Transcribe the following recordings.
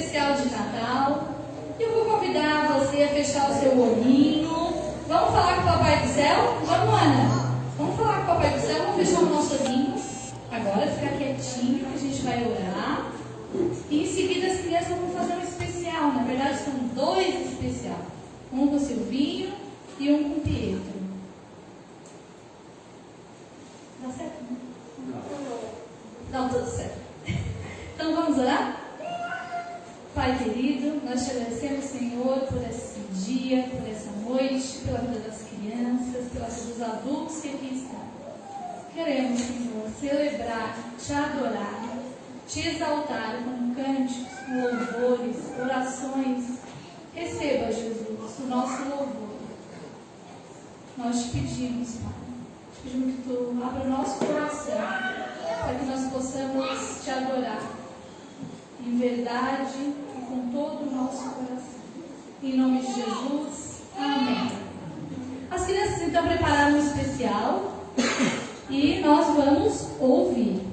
especial de Natal. Eu vou convidar você a fechar o seu olhinho. Vamos falar com o Papai do Céu? Vamos, Ana? Vamos falar com o Papai do Céu, vamos fechar o nosso olhinho. Agora ficar quietinho, que a gente vai orar. E em seguida as crianças vão fazer um especial. Na verdade são dois especiais. Um com o Silvinho e um com o Pietro. Dá certo, né? Não, tudo certo. Então vamos orar? Pai querido, nós te agradecemos, Senhor, por esse dia, por essa noite, pela vida das crianças, pela vida dos adultos que aqui estão. Queremos, Senhor, celebrar, te adorar, te exaltar com cânticos, com louvores, orações. Receba, Jesus, o nosso louvor. Nós te pedimos, Pai, te pedimos que tu abra o nosso coração, para que nós possamos te adorar em verdade e com todo o nosso coração. Em nome de Jesus, amém. As crianças então prepararam um especial e nós vamos ouvir.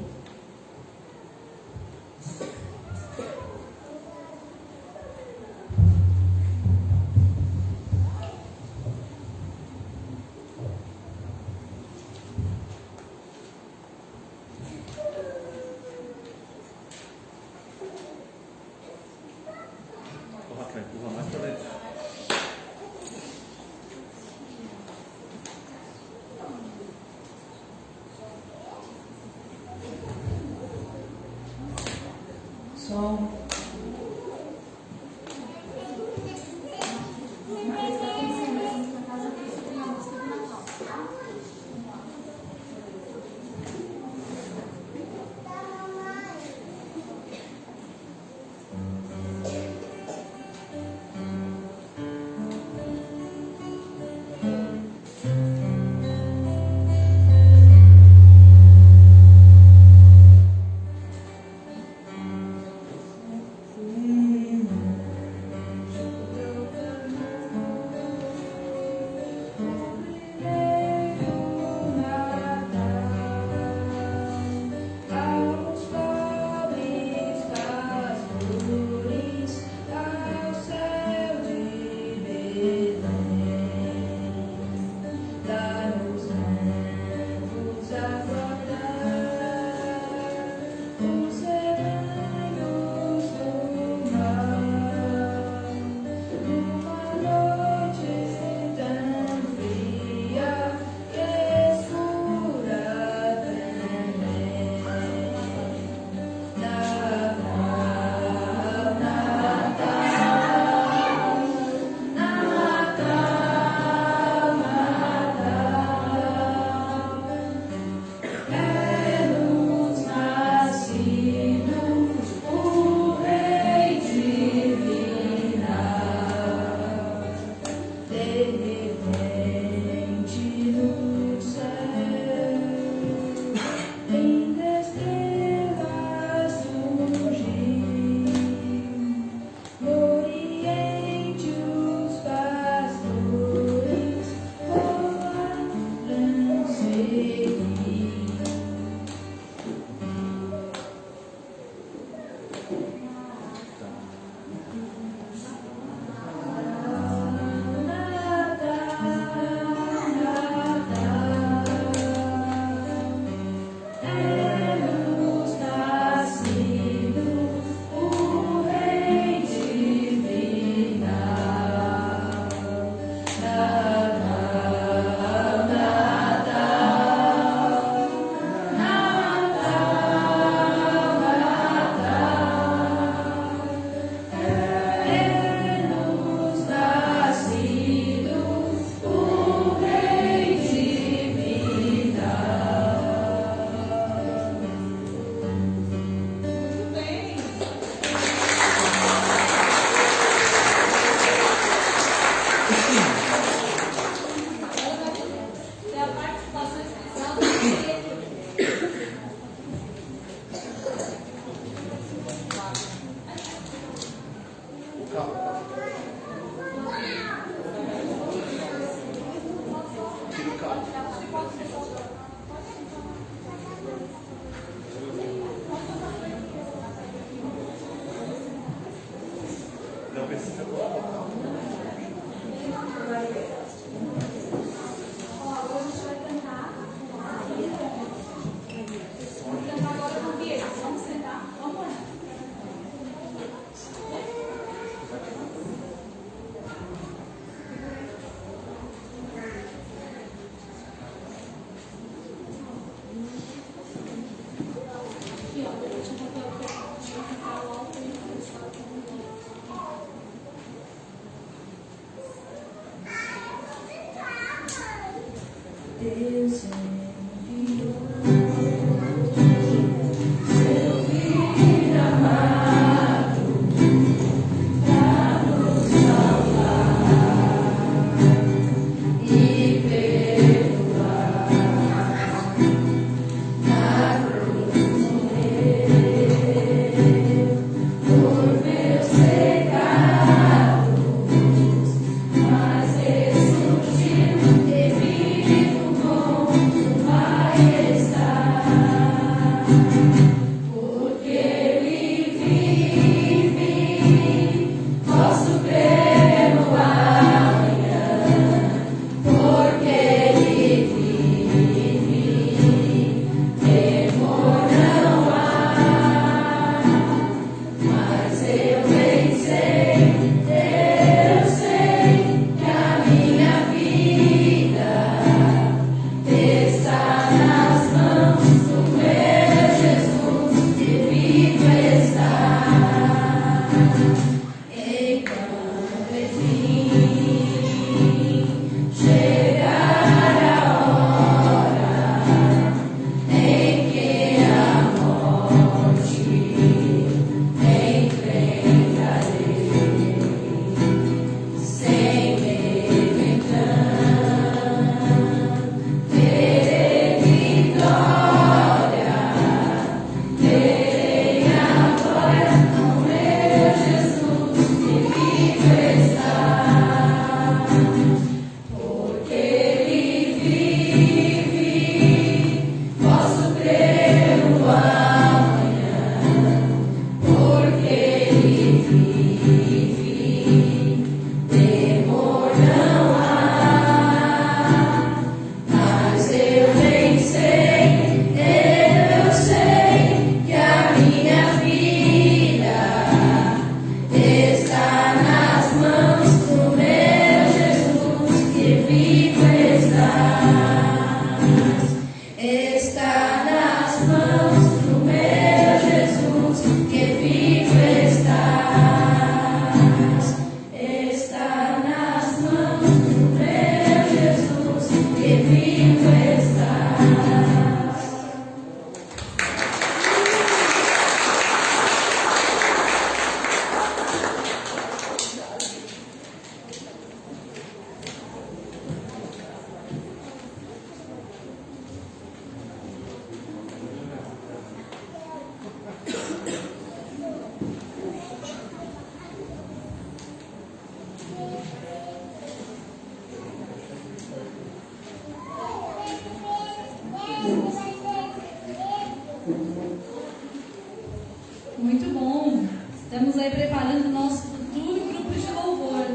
Muito bom. Estamos aí preparando o nosso futuro grupo de louvor.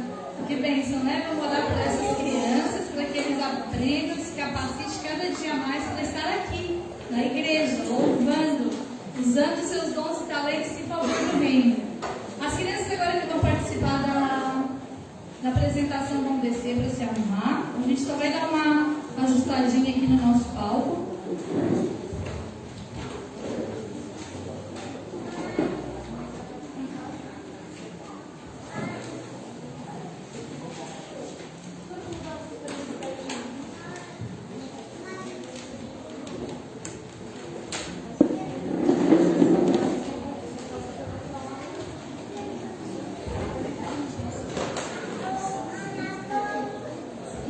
Que bênção, né? Vamos orar por essas crianças, para que eles aprendam, se capacitem cada dia mais para estar aqui, na igreja, louvando, usando seus dons e talentos em favor do reino. As crianças agora que vão participar da apresentação vão descer para se arrumar. A gente só vai dar uma ajustadinha aqui no nosso palco.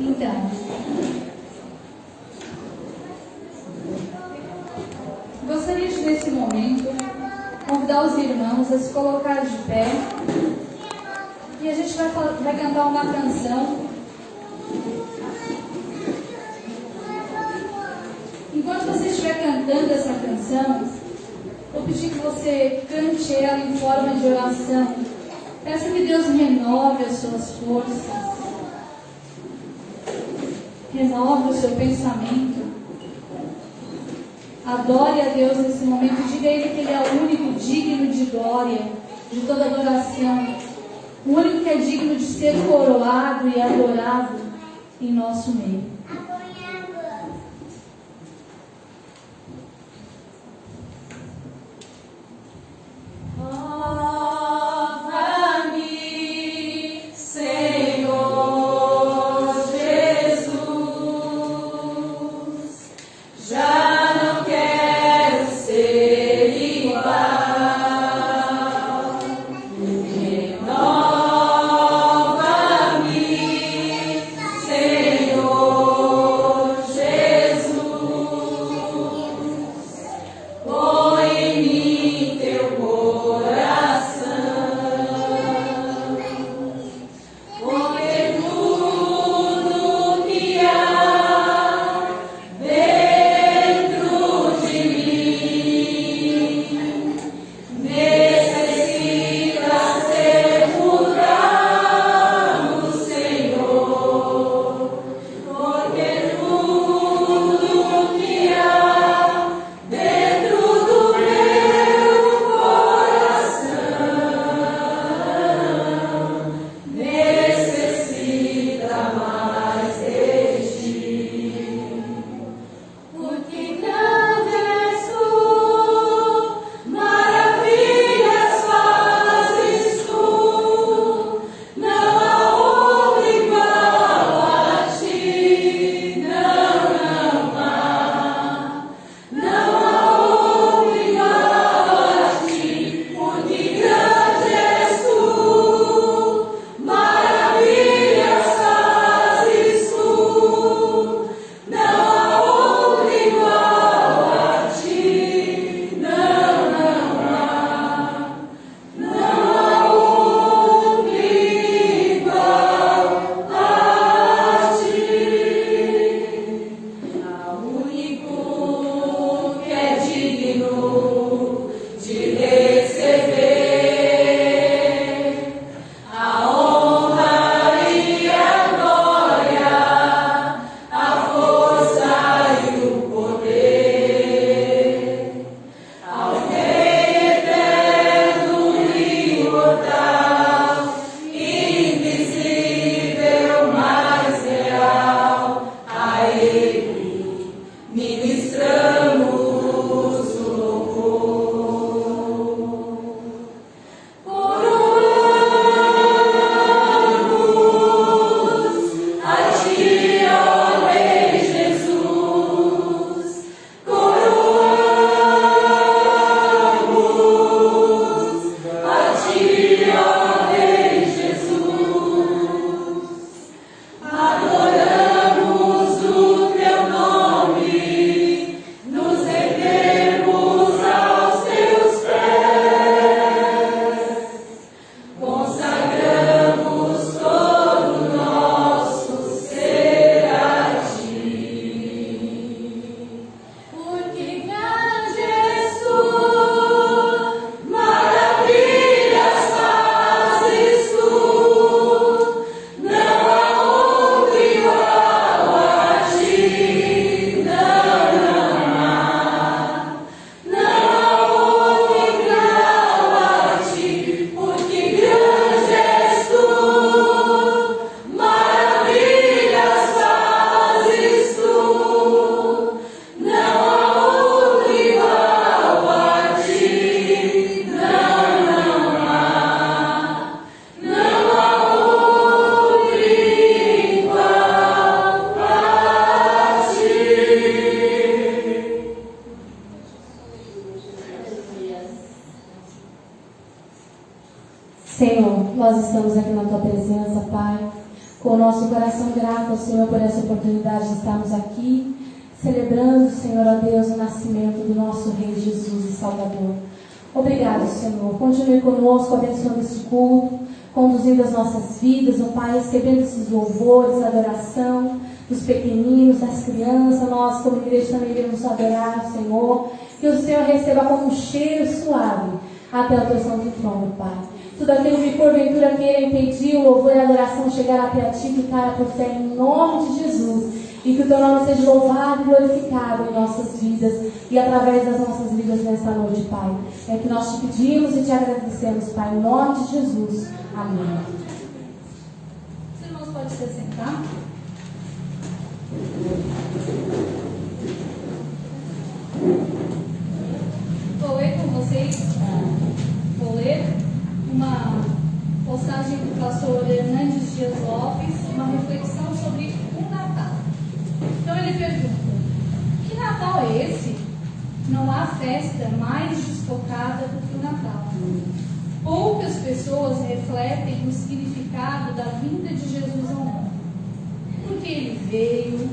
Então, gostaria de, nesse momento, convidar os irmãos a se colocar de pé e a gente vai cantar uma canção. Enquanto você estiver cantando essa canção, vou pedir que você cante ela em forma de oração, Peça que Deus renove as suas forças. Renove o seu pensamento. Adore a Deus nesse momento. Diga a Ele que Ele é o único digno de glória, de toda adoração. O único que é digno de ser coroado e adorado em nosso meio. Senhor, nós estamos aqui na Tua presença, Pai, com o nosso coração grato ao Senhor por essa oportunidade de estarmos aqui, celebrando, Senhor, ó Deus, o nascimento do nosso Rei Jesus e Salvador. Obrigado, Senhor. Continue conosco, abençoando este culto, conduzindo as nossas vidas, ó Pai, recebendo esses louvores, adoração dos pequeninos, das crianças. Nós, como igreja, também iremos adorar o Senhor. Que o Senhor receba como um cheiro suave até o Teu santo trono, Pai. Tudo aquilo que porventura queira impedir o louvor e a adoração chegar até a Ti, que caia por fé em nome de Jesus. E que o Teu nome seja louvado e glorificado em nossas vidas e através das nossas vidas nessa noite, Pai. É que nós te pedimos e te agradecemos, Pai, em nome de Jesus. Amém. Os irmãos podem se sentar. Vou ler com vocês. Vou ler uma postagem do pastor Hernandes Dias Lopes, uma reflexão sobre o Natal. Então ele pergunta: que Natal é esse? Não há festa mais desfocada do que o Natal. Poucas pessoas refletem o significado da vinda de Jesus ao mundo. Por que ele veio,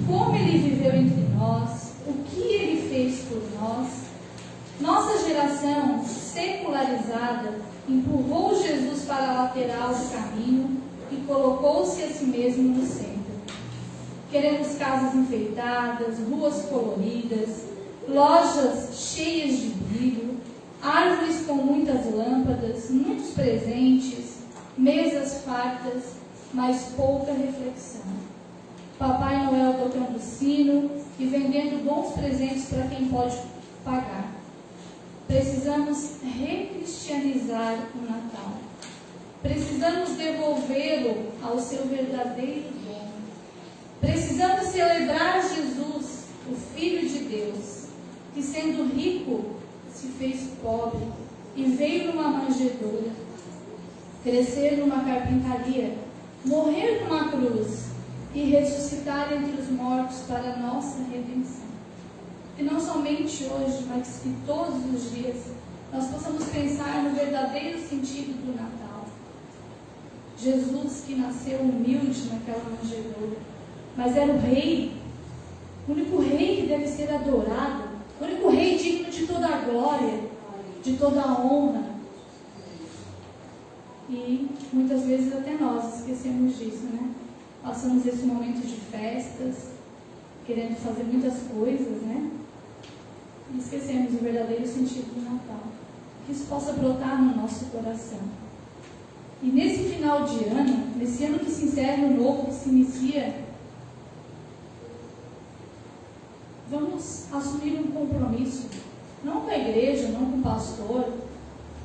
como ele viveu entre nós, o que ele fez por nós. Nossa geração secularizada empurrou Jesus para a lateral do caminho e colocou-se a si mesmo no centro. Queremos casas enfeitadas, ruas coloridas, lojas cheias de brilho, árvores com muitas lâmpadas, muitos presentes, mesas fartas, mas pouca reflexão. Papai Noel tocando sino e vendendo bons presentes para quem pode pagar. Precisamos recristianizar o Natal. Precisamos devolvê-lo ao seu verdadeiro dono. Precisamos celebrar Jesus, o Filho de Deus, que sendo rico se fez pobre e veio numa manjedoura, crescer numa carpintaria, morrer numa cruz e ressuscitar entre os mortos para a nossa redenção. Que não somente hoje, mas que todos os dias nós possamos pensar no verdadeiro sentido do Natal. Jesus que nasceu humilde naquela manjedoura, mas era o rei, o único rei que deve ser adorado, o único rei digno de toda a glória, de toda a honra. E muitas vezes até nós esquecemos disso, né? Passamos esse momento de festas, querendo fazer muitas coisas, né? E esquecemos o verdadeiro sentido do Natal. Que isso possa brotar no nosso coração. E nesse final de ano, nesse ano que se encerra e o novo que se inicia, vamos assumir um compromisso, não com a igreja, não com o pastor,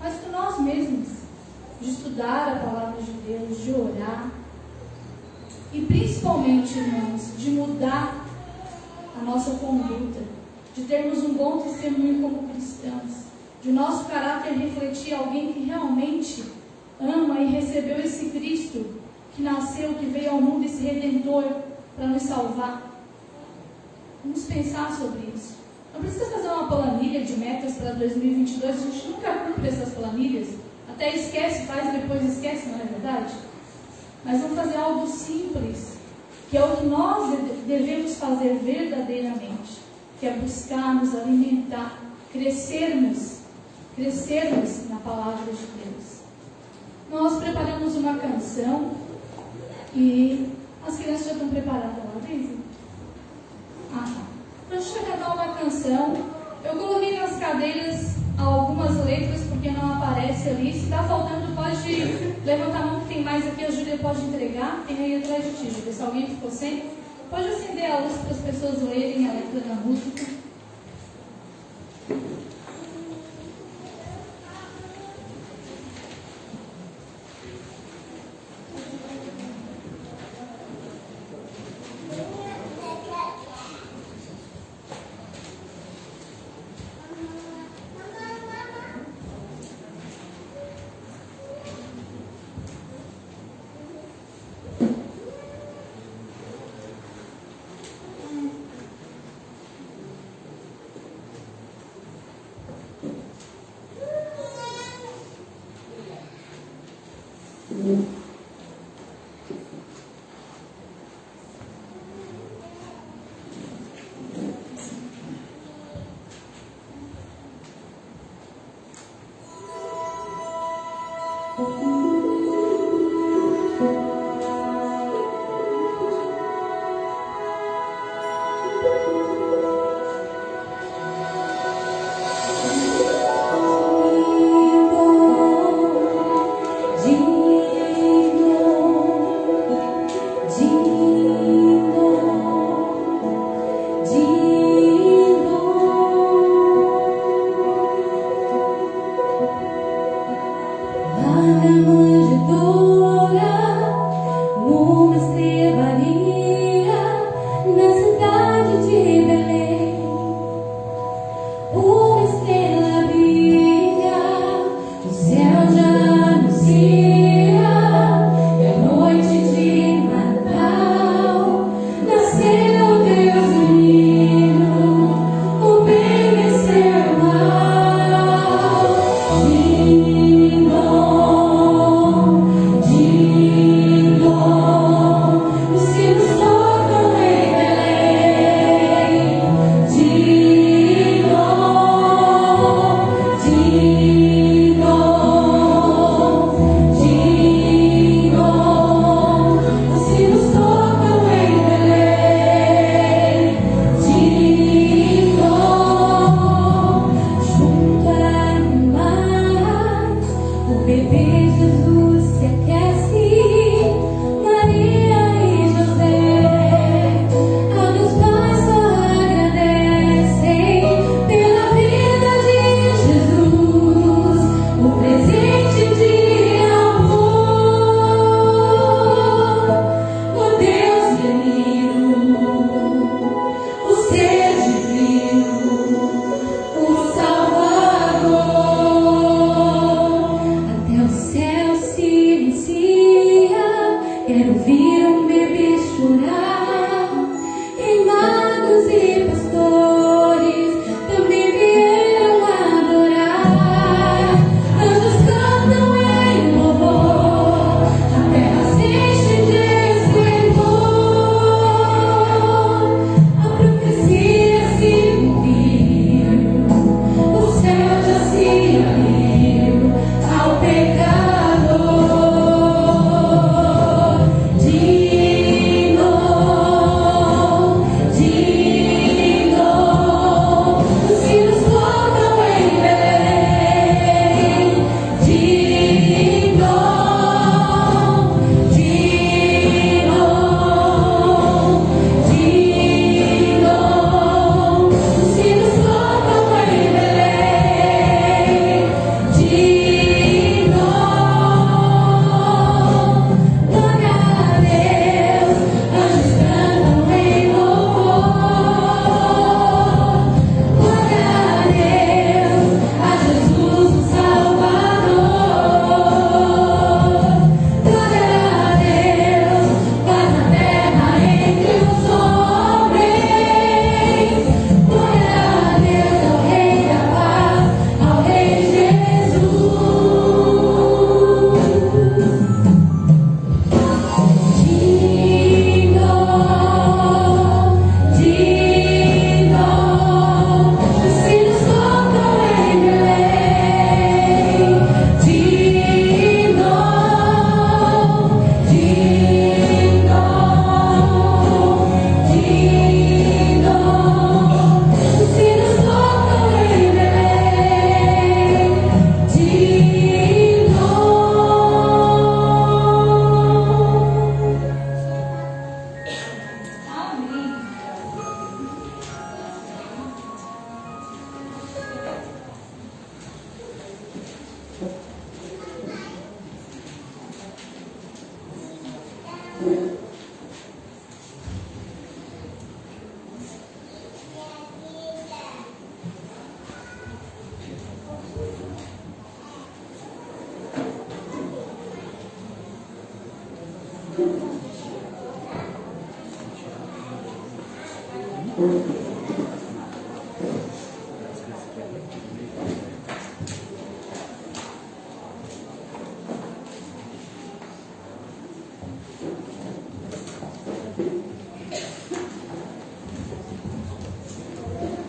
mas com nós mesmos, de estudar a palavra de Deus, de orar e principalmente, irmãos, de mudar a nossa conduta, de termos um bom testemunho como cristãos, de nosso caráter refletir alguém que realmente ama e recebeu esse Cristo que nasceu, que veio ao mundo, esse Redentor para nos salvar. Vamos pensar sobre isso. Não precisa fazer uma planilha de metas para 2022, a gente nunca cumpre essas planilhas, até esquece, faz e depois esquece, não é verdade? Mas vamos fazer algo simples, que é o que nós devemos fazer verdadeiramente, que é buscar nos alimentar, crescermos na palavra de Deus. Nós preparamos uma canção e as crianças já estão preparadas lá, Daisy? Ah, tá. Então a gente vai cantar uma canção. Eu coloquei nas cadeiras algumas letras porque não aparece ali. Se está faltando, pode levantar a mão que tem mais aqui. A Júlia pode entregar. Tem aí atrás de ti, Júlia. Se alguém ficou sem, pode acender a luz para as pessoas lerem a letra da música.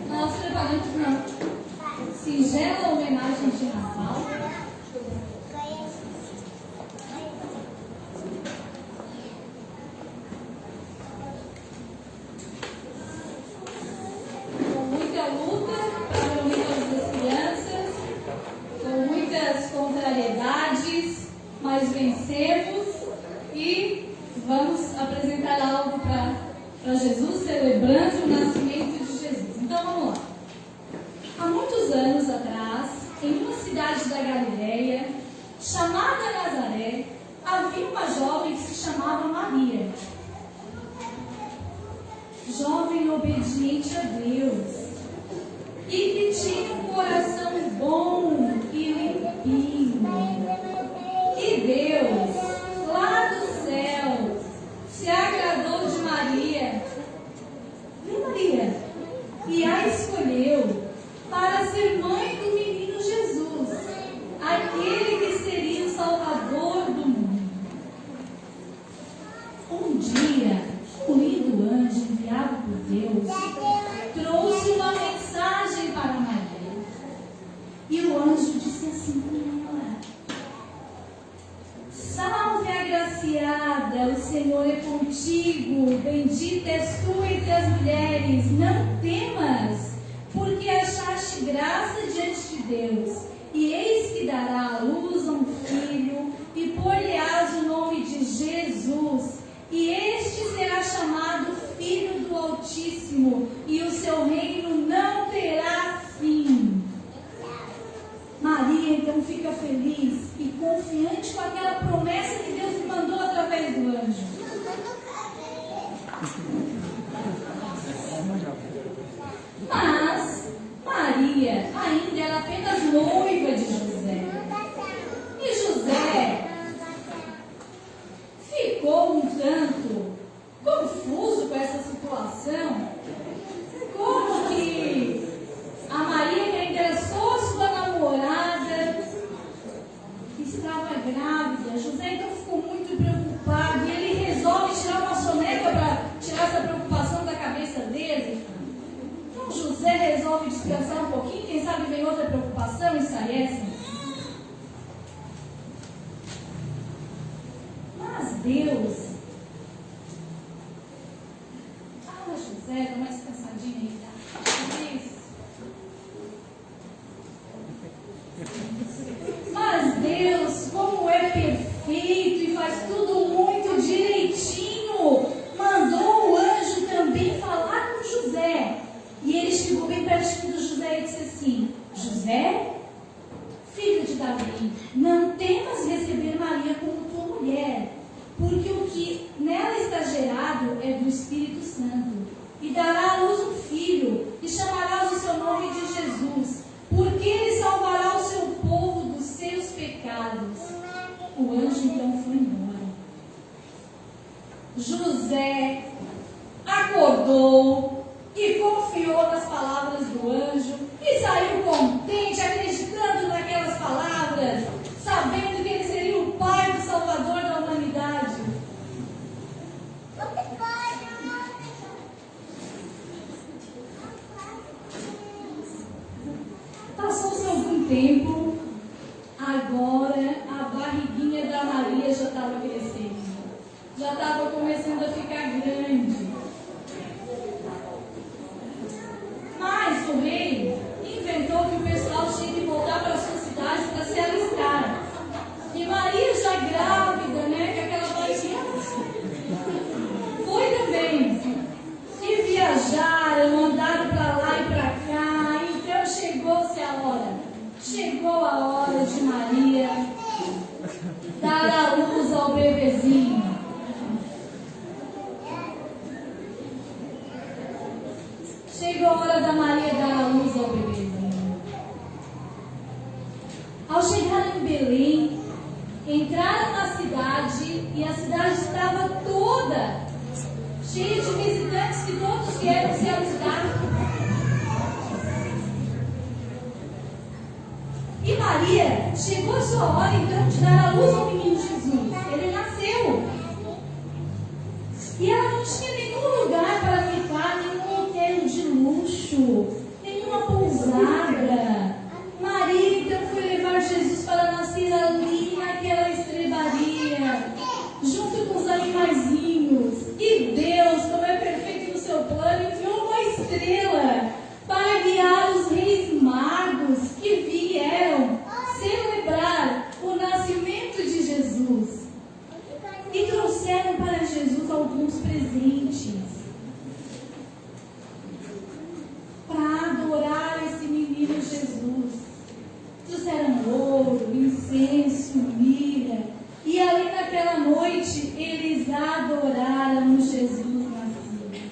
Nós preparamos uma singela homenagem de Natal. Com muita luta para unir as crianças, com muitas contrariedades, mas vencemos e vamos apresentar algo para Jesus, celebrando o nascimento de Jesus. Então vamos lá. Há muitos anos atrás, em uma cidade da Galileia, chamada havia uma jovem que se chamava Maria. Jovem obediente a Deus. E que tinha um coração bom e limpinho. E Deus, lá do céu, se agradou de Maria. Viu, Maria? E a escolheu para ser mãe do menino Jesus, aquele que seria o Salvador do mundo. Um dia, o lindo anjo enviado por Deus trouxe uma mensagem para Maria. E o anjo disse assim para ela: salve, agraciada, o Senhor é contigo, bendita és tu entre as mulheres, não temas, porque achaste graça diante de Deus, e eis que dará à luz um filho, e por-lhe-ás o nome de Jesus, e este será chamado Filho do Altíssimo, e o seu reino não terá fim. Maria então fica feliz e confiante com aquela promessa que Deus lhe mandou através do anjo. Mas Maria ainda era apenas noiva de José. E José ficou um tanto confuso com essa situação. Como que a Maria, que ainda era só sua namorada, estava grávida? José então ficou muito preocupado e ele resolve tirar uma soneca para tirar essa preocupação da cabeça dele. Então José resolve descansar um pouquinho, quem sabe vem outra preocupação e sai essa. Mas Deus, José, dá uma descansadinha aí, tá? Isso. Mas Deus, como é perfeito e faz tudo muito direitinho, mandou o anjo também falar com José. E ele chegou bem pertinho do José e disse assim: José, filho de Davi, não temas receber Maria como tua mulher, porque o que nela está gerado é do Espírito Santo. E dará à luz um filho, e chamarás o seu nome de Jesus, porque ele salvará o seu povo dos seus pecados. O anjo então foi embora. José acordou e confiou nas palavras do anjo, e saiu contente, acreditando naquelas palavras, sabendo que ele seria o pai do Salvador da humanidade. Passou-se algum tempo, agora a barriguinha da Maria já estava crescendo, já estava começando a ficar grande. Mas o rei inventou que o pessoal tinha que voltar para a sua cidade para se alistar. E Maria, já grávida, né, com aquela barriguinha, foi também. E viajaram, andaram para lá e para cá. Então chegou a hora de Maria dar a luz ao bebezinho. Chegou a hora da Maria dar a luz ao bebezinho. Ao chegar em Belém, entraram na cidade e a cidade estava toda cheia de visitantes que todos vieram se alistar. E Maria chegou a sua hora então de dar a luz ao menino Jesus. Ele nasceu. E ela não tinha nenhum lugar para ficar, nenhum hotel de luxo, nenhuma pousada. Maria então foi levar Jesus para nascer ali naquela estrebaria, junto com os animaizinhos. E Deus, como é perfeito no seu plano, enviou uma estrela para guiar os reis magos que vieram celebrar o nascimento de Jesus. naquela noite eles adoraram Jesus nascido.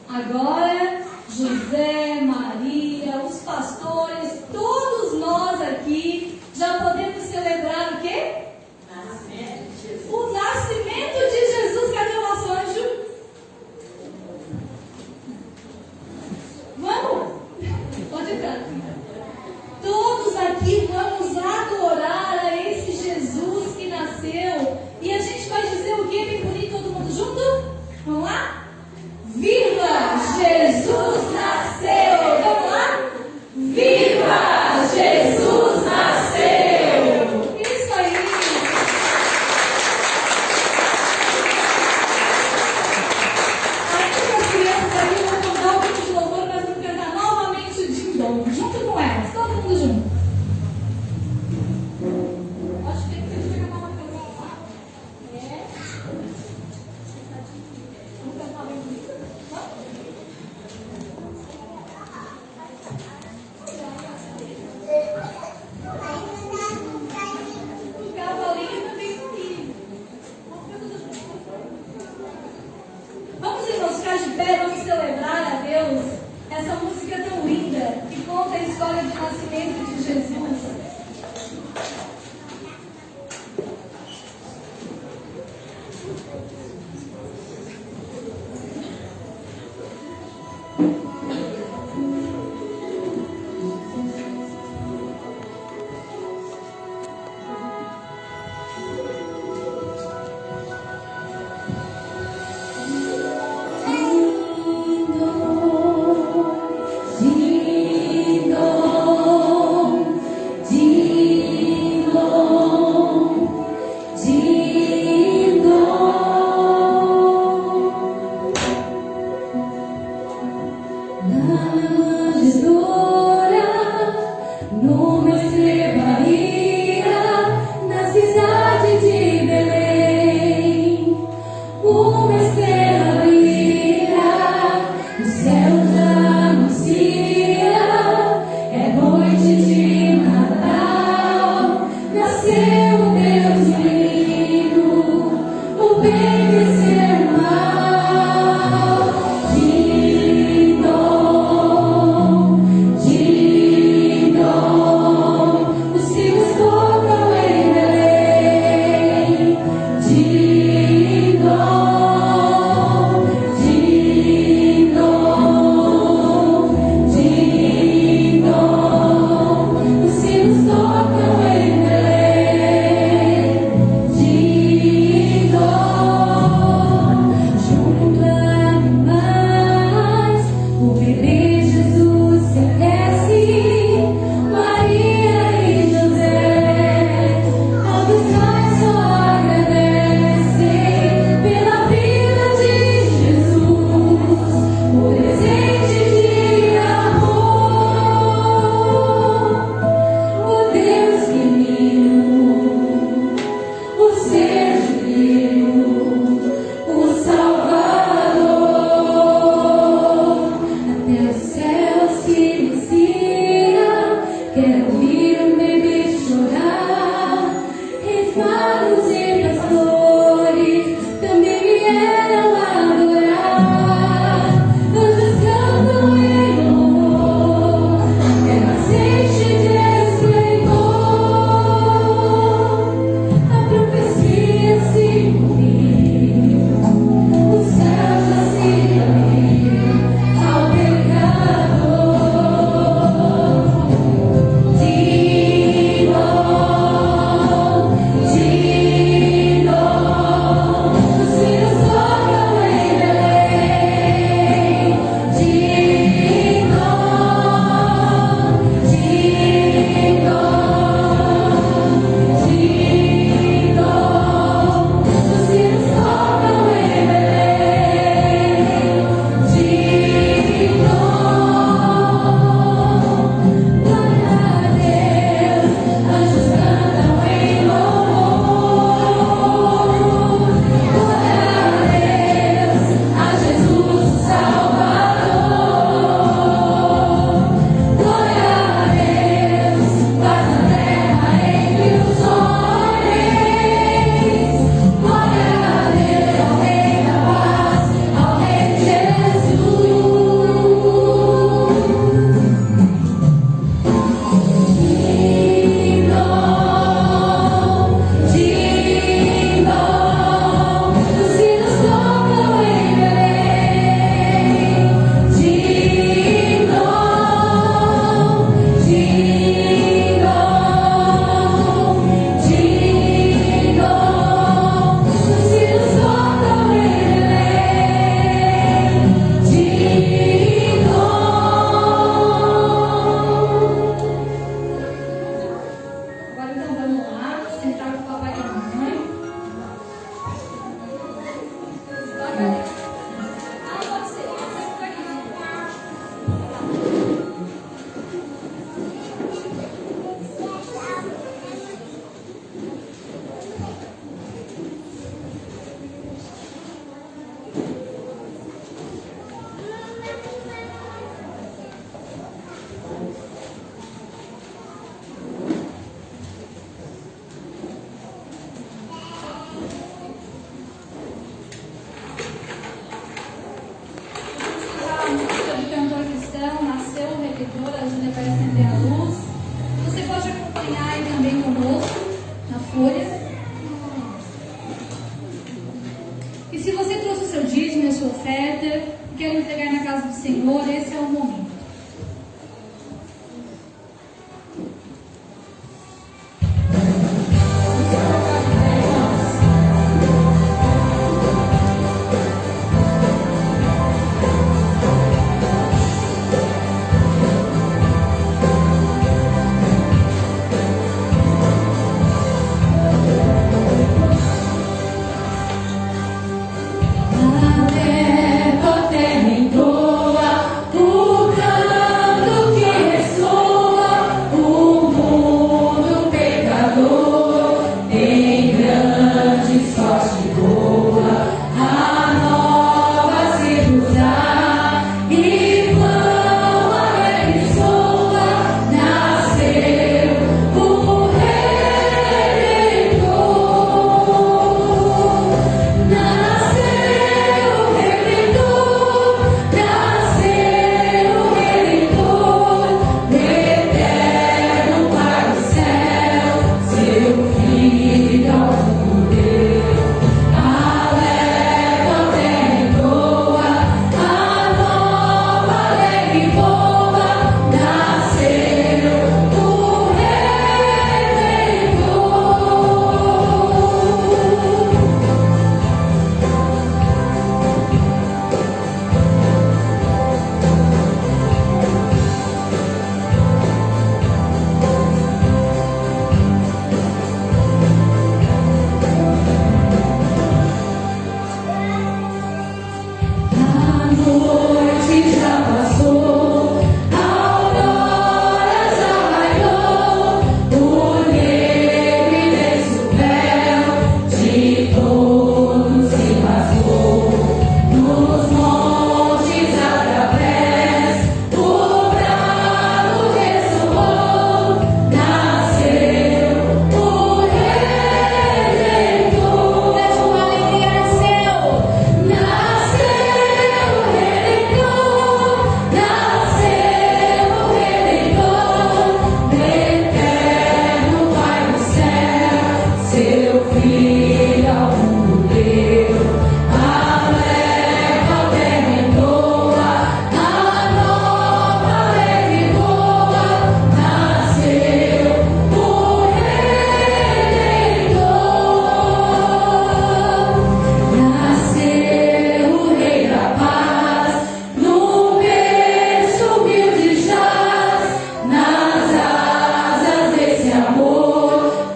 Agora, José, Maria, os pastores, todos nós aqui já podemos celebrar o quê? O nascimento de Jesus. Cadê o nosso anjo? Vamos? Pode entrar. Todos aqui vamos adorar a esse Jesus que nasceu. E a gente vai dizer o quê? Bem bonito, todo mundo junto? Vamos lá? Viva! Jesus nasceu! Vamos lá? Viva! sua oferta, quero entregar na casa do Senhor, esse é o momento.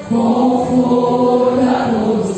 Conforta-nos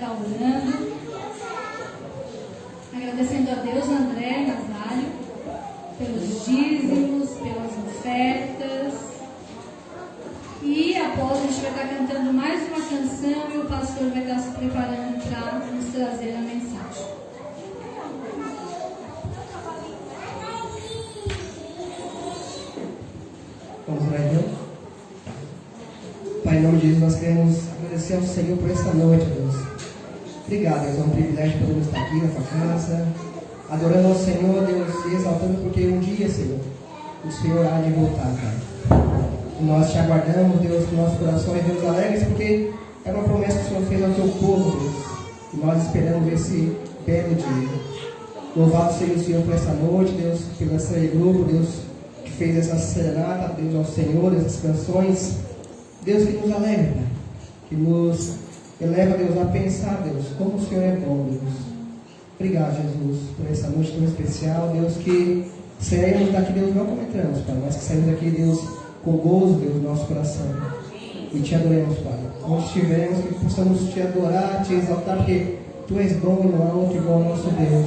estar orando, agradecendo a Deus, André Nazário, pelos dízimos, pelas ofertas. E após a gente vai estar cantando mais uma canção e o pastor vai estar se preparando para nos trazer a mensagem. Vamos orar então. Pai, em nome de Jesus, nós queremos agradecer ao Senhor por essa noite, Deus. Obrigado, Deus, é um privilégio podermos estar aqui na tua casa, adorando ao Senhor, Deus, e exaltando, porque um dia, Senhor, o Senhor há de voltar, Pai. E nós te aguardamos, Deus, com nossos corações, Deus, alegres, porque é uma promessa que o Senhor fez ao teu povo, Deus. E nós esperamos esse belo dia. Louvado seja o Senhor por essa noite, Deus, pelo esse grupo, Deus, que fez essa serenata, Deus, ao Senhor, essas canções. Deus, que nos alegra, Pai, que nos eleva, Deus, a pensar, Deus, como o Senhor é bom, Deus. Obrigado, Jesus, por essa noite tão especial, Deus, que saímos daqui, Deus, não como entramos, Pai, mas que saímos daqui, Deus, com gozo, Deus, no nosso coração. E te adoremos, Pai. Onde estivermos, que possamos te adorar, te exaltar, porque Tu és bom e não há outro igual ao nosso Deus.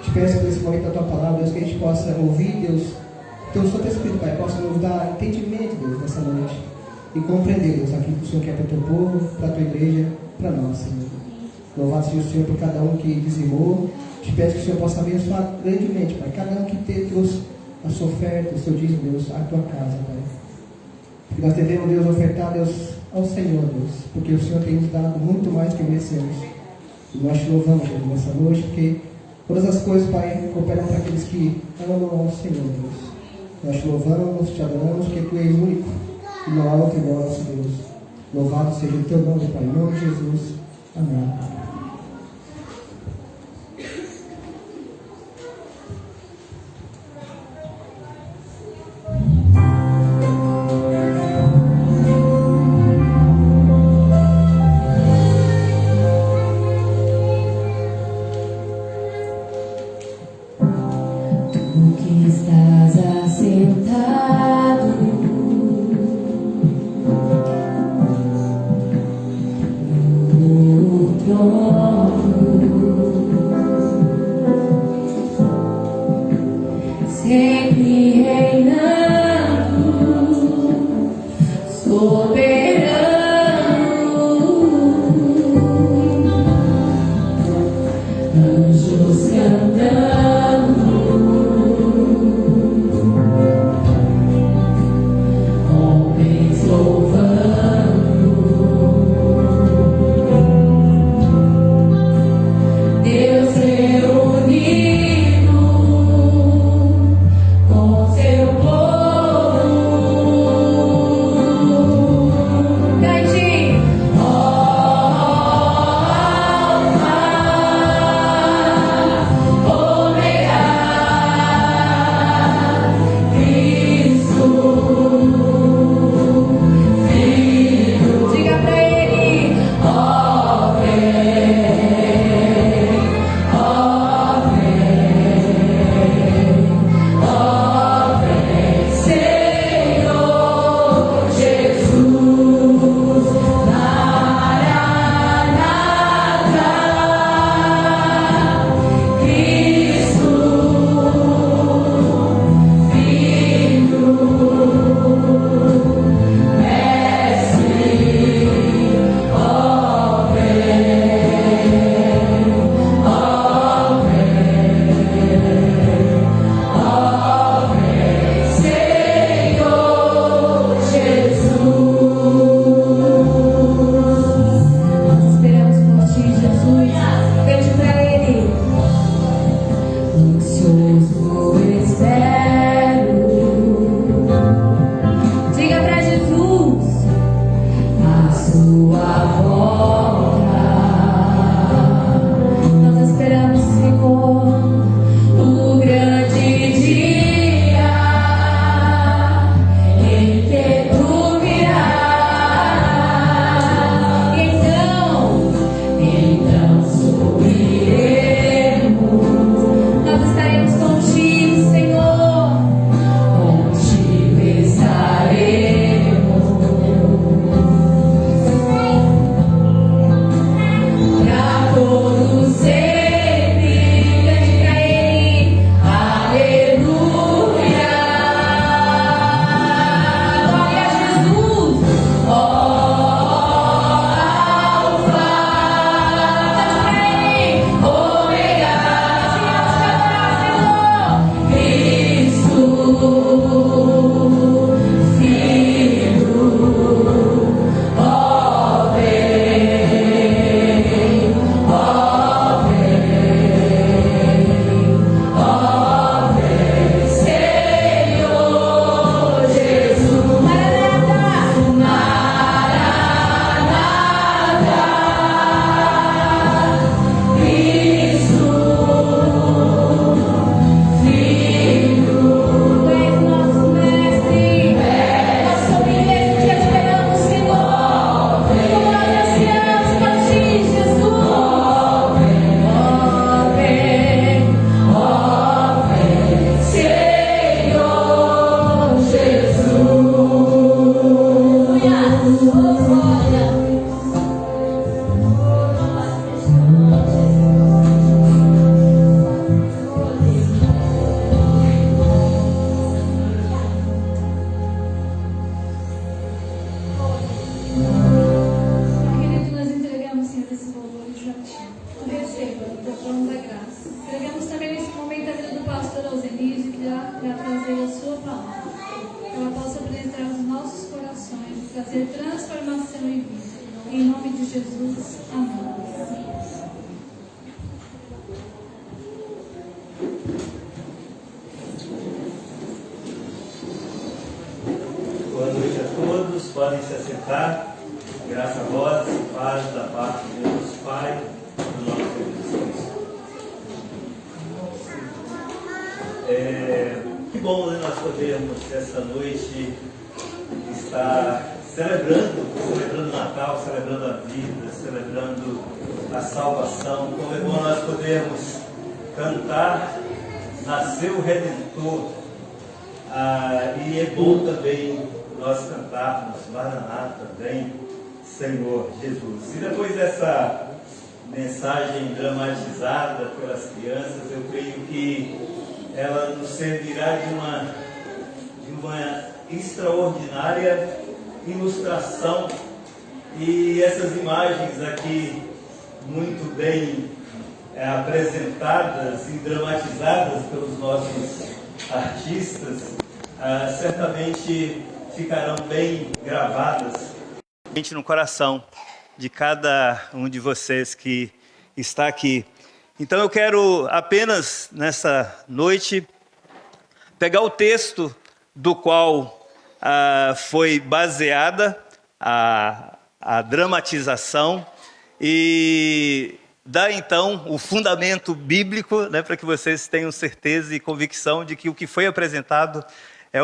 Te peço por esse momento da Tua palavra, Deus, que a gente possa ouvir, Deus, Teu Santo Espírito, Pai, possa nos dar entendimento, Deus, nessa noite. E compreender, Deus, aquilo que o Senhor quer para o Teu povo, para a Tua igreja, para nós, Senhor. Louvado seja o Senhor por cada um que dizimou. Te peço que o Senhor possa abençoar grandemente, Pai, cada um que trouxe a sua oferta, o seu dízimo, Deus, à Tua casa, Pai. Que nós devemos, Deus, ofertar, Deus, ao Senhor, Deus, porque o Senhor tem nos dado muito mais que merecemos. E nós te louvamos, Deus, nessa noite, porque todas as coisas, Pai, cooperam para aqueles que amam ao Senhor, Deus. Nós te louvamos, te adoramos, porque Tu és único e não há outro igual ao nosso Deus. Louvado seja o Teu nome, Pai, em nome de Jesus. Amém. Louvando usar para trazer a sua palavra. Que ela possa penetrar os nossos corações, trazer transformação e vida. Em nome de Jesus, amém. Boa noite a todos, podem se assentar. Graças a vós e paz da parte de Deus Pai, do nosso Senhor Jesus Cristo. Que bom, né, nós podermos essa noite estar celebrando o Natal, celebrando a vida, celebrando a salvação. Como é bom nós podermos cantar, nasceu o Redentor. E é bom também nós cantarmos Maranata também, Senhor Jesus. E depois dessa mensagem dramatizada pelas crianças, eu creio que ela nos servirá de uma extraordinária ilustração. E essas imagens aqui, muito bem apresentadas e dramatizadas pelos nossos artistas, certamente ficarão bem gravadas no coração de cada um de vocês que está aqui. Então eu quero apenas nessa noite pegar o texto do qual foi baseada a dramatização e dar então o fundamento bíblico, né, para que vocês tenham certeza e convicção de que o que foi apresentado é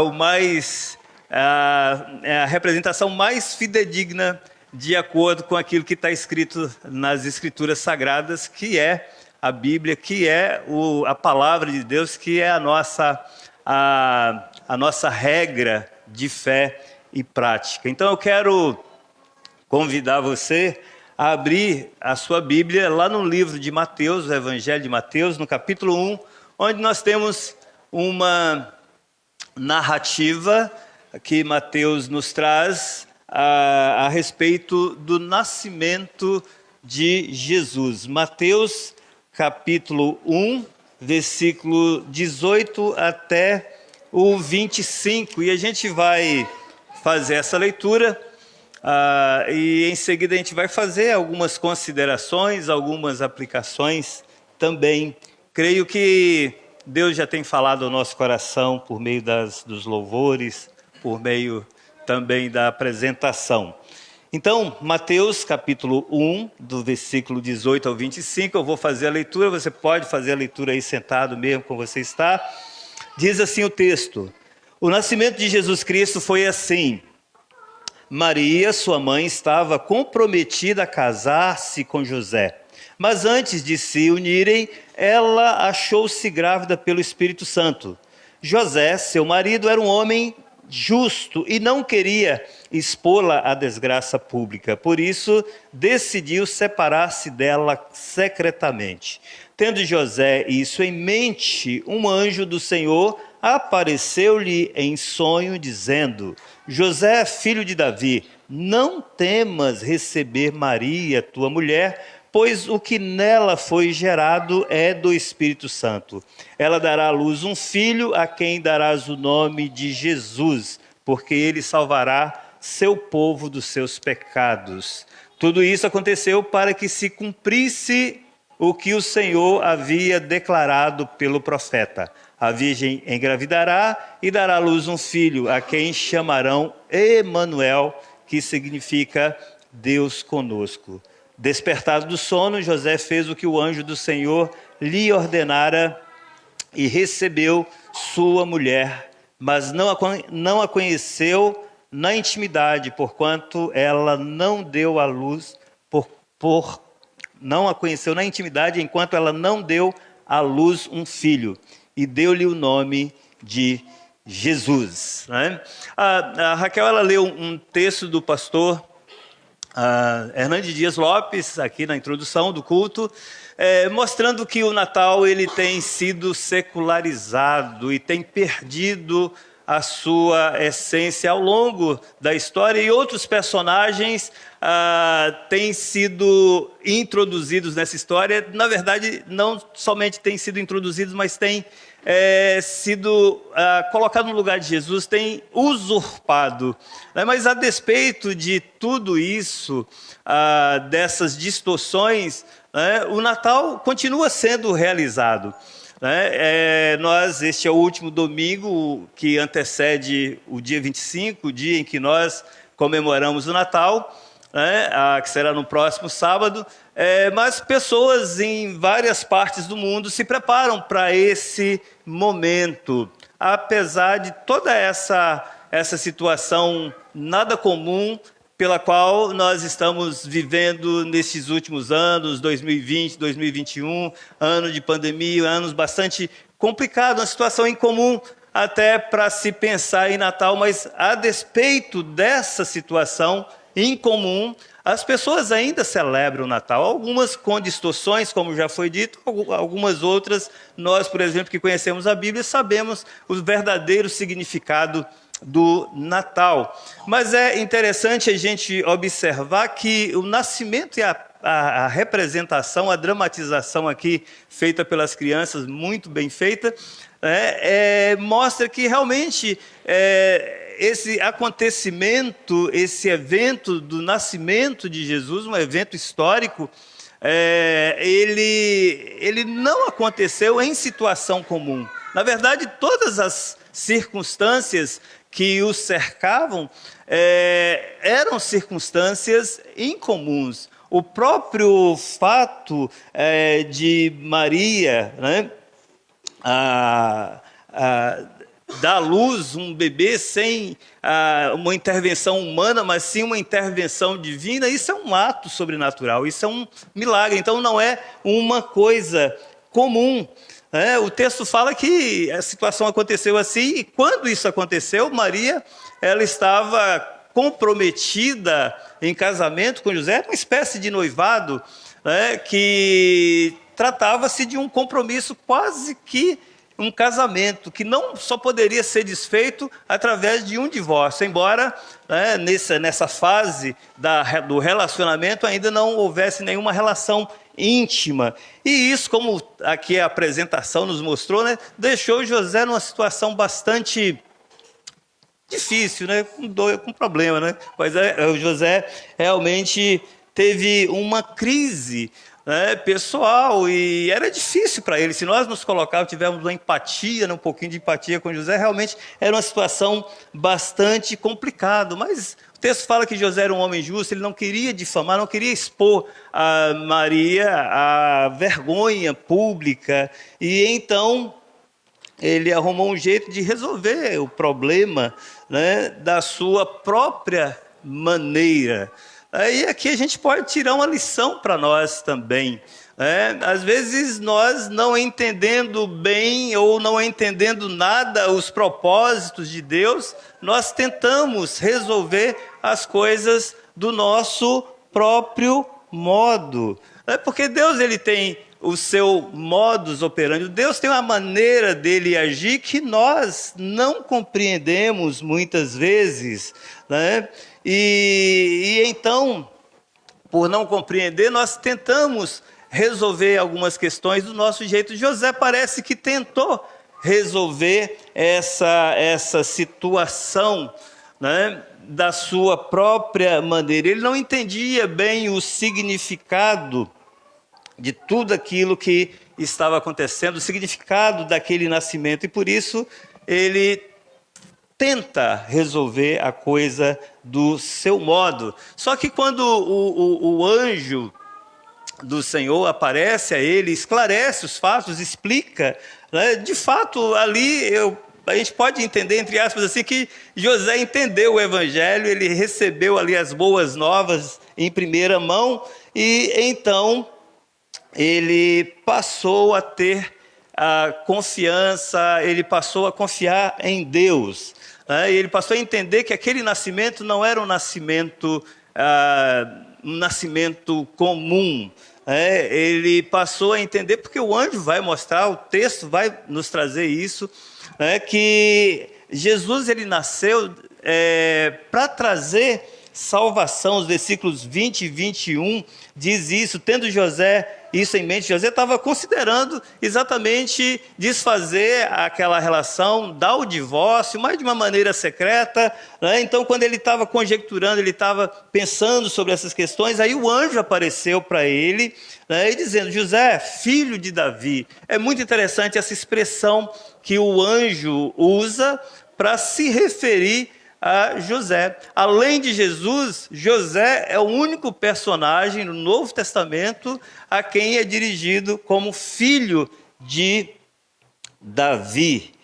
a representação mais fidedigna de acordo com aquilo que está escrito nas Escrituras Sagradas, que é a Bíblia, que é a palavra de Deus, que é a nossa regra de fé e prática. Então eu quero convidar você a abrir a sua Bíblia lá no livro de Mateus, o Evangelho de Mateus, no capítulo 1, onde nós temos uma narrativa que Mateus nos traz a respeito do nascimento de Jesus. Mateus, capítulo 1, versículo 18 até o 25. E a gente vai fazer essa leitura e em seguida a gente vai fazer algumas considerações, algumas aplicações também. Creio que Deus já tem falado ao nosso coração por meio dos louvores, por meio também da apresentação. Então, Mateus capítulo 1, do versículo 18 ao 25, eu vou fazer a leitura, você pode fazer a leitura aí sentado mesmo como você está. Diz assim o texto: o nascimento de Jesus Cristo foi assim. Maria, sua mãe, estava comprometida a casar-se com José. Mas antes de se unirem, ela achou-se grávida pelo Espírito Santo. José, seu marido, era um homem justo e não queria expô-la à desgraça pública. Por isso, decidiu separar-se dela secretamente. Tendo José isso em mente, um anjo do Senhor apareceu-lhe em sonho, dizendo: José, filho de Davi, não temas receber Maria, tua mulher, pois o que nela foi gerado é do Espírito Santo. Ela dará à luz um filho, a quem darás o nome de Jesus, porque ele salvará seu povo dos seus pecados. Tudo isso aconteceu para que se cumprisse o que o Senhor havia declarado pelo profeta. A virgem engravidará e dará à luz um filho, a quem chamarão Emanuel, que significa Deus conosco. Despertado do sono, José fez o que o anjo do Senhor lhe ordenara e recebeu sua mulher, mas não a conheceu na intimidade, porquanto ela não deu à luz, não a conheceu na intimidade, enquanto ela não deu à luz um filho, e deu-lhe o nome de Jesus. Né? A Raquel, ela leu um texto do pastor Hernandes Dias Lopes, aqui na introdução do culto, mostrando que o Natal ele tem sido secularizado e tem perdido a sua essência ao longo da história, e outros personagens têm sido introduzidos nessa história. Na verdade, não somente têm sido introduzidos, mas têm sido colocado no lugar de Jesus, têm usurpado. Né? Mas a despeito de tudo isso, dessas distorções, né, o Natal continua sendo realizado. Este é o último domingo que antecede o dia 25, o dia em que nós comemoramos o Natal, que será no próximo sábado. Mas pessoas em várias partes do mundo se preparam para esse momento, apesar de toda essa situação nada comum pela qual nós estamos vivendo nesses últimos anos, 2020, 2021, ano de pandemia, anos bastante complicados, uma situação incomum até para se pensar em Natal, mas a despeito dessa situação incomum, as pessoas ainda celebram o Natal, algumas com distorções, como já foi dito, algumas outras, nós, por exemplo, que conhecemos a Bíblia, sabemos o verdadeiro significado do Natal. Mas é interessante a gente observar que o nascimento e a representação, a dramatização aqui feita pelas crianças, muito bem feita, mostra que realmente esse acontecimento, esse evento do nascimento de Jesus, um evento histórico, ele não aconteceu em situação comum. Na verdade, todas as circunstâncias que o cercavam eram circunstâncias incomuns. O próprio fato de Maria, né, dar à luz um bebê sem uma intervenção humana, mas sim uma intervenção divina, isso é um ato sobrenatural, isso é um milagre. Então não é uma coisa comum. O texto fala que a situação aconteceu assim, e quando isso aconteceu, Maria, ela estava comprometida em casamento com José, uma espécie de noivado, que tratava-se de um compromisso, quase que um casamento, que não só poderia ser desfeito através de um divórcio, embora nessa fase do relacionamento ainda não houvesse nenhuma relação íntima. E isso, como aqui a apresentação nos mostrou, deixou José numa situação bastante difícil, com problema. Mas o José realmente teve uma crise pessoal, e era difícil para ele. Se nós nos colocarmos, tivermos uma empatia, um pouquinho de empatia com José, realmente era uma situação bastante complicada. Mas o texto fala que José era um homem justo, ele não queria difamar, não queria expor a Maria à vergonha pública, e então ele arrumou um jeito de resolver o problema da sua própria maneira. E aqui a gente pode tirar uma lição para nós também. Às vezes nós, não entendendo bem ou não entendendo nada os propósitos de Deus, nós tentamos resolver as coisas do nosso próprio modo. Porque Deus, ele tem o seu modus operandi, Deus tem uma maneira dele agir que nós não compreendemos muitas vezes, E então, por não compreender, nós tentamos resolver algumas questões do nosso jeito. José parece que tentou resolver essa situação, da sua própria maneira. Ele não entendia bem o significado de tudo aquilo que estava acontecendo, o significado daquele nascimento, e por isso ele tenta resolver a coisa do seu modo. Só que quando o anjo do Senhor aparece a ele, esclarece os fatos, explica, de fato ali a gente pode entender, entre aspas, assim, que José entendeu o evangelho, ele recebeu ali as boas novas em primeira mão, e então ele passou a ter a confiança, ele passou a confiar em Deus. Ele passou a entender que aquele nascimento não era um nascimento comum. Ele passou a entender, porque o anjo vai mostrar, o texto vai nos trazer isso, que Jesus ele nasceu para trazer salvação. Os versículos 20 e 21 diz isso, tendo José isso em mente. José estava considerando exatamente desfazer aquela relação, dar o divórcio, mas de uma maneira secreta, né? Então, quando ele estava conjecturando, ele estava pensando sobre essas questões, aí o anjo apareceu para ele, né, e dizendo: José, filho de Davi. É muito interessante essa expressão que o anjo usa para se referir a José. Além de Jesus, José é o único personagem no Novo Testamento a quem é dirigido como filho de Davi.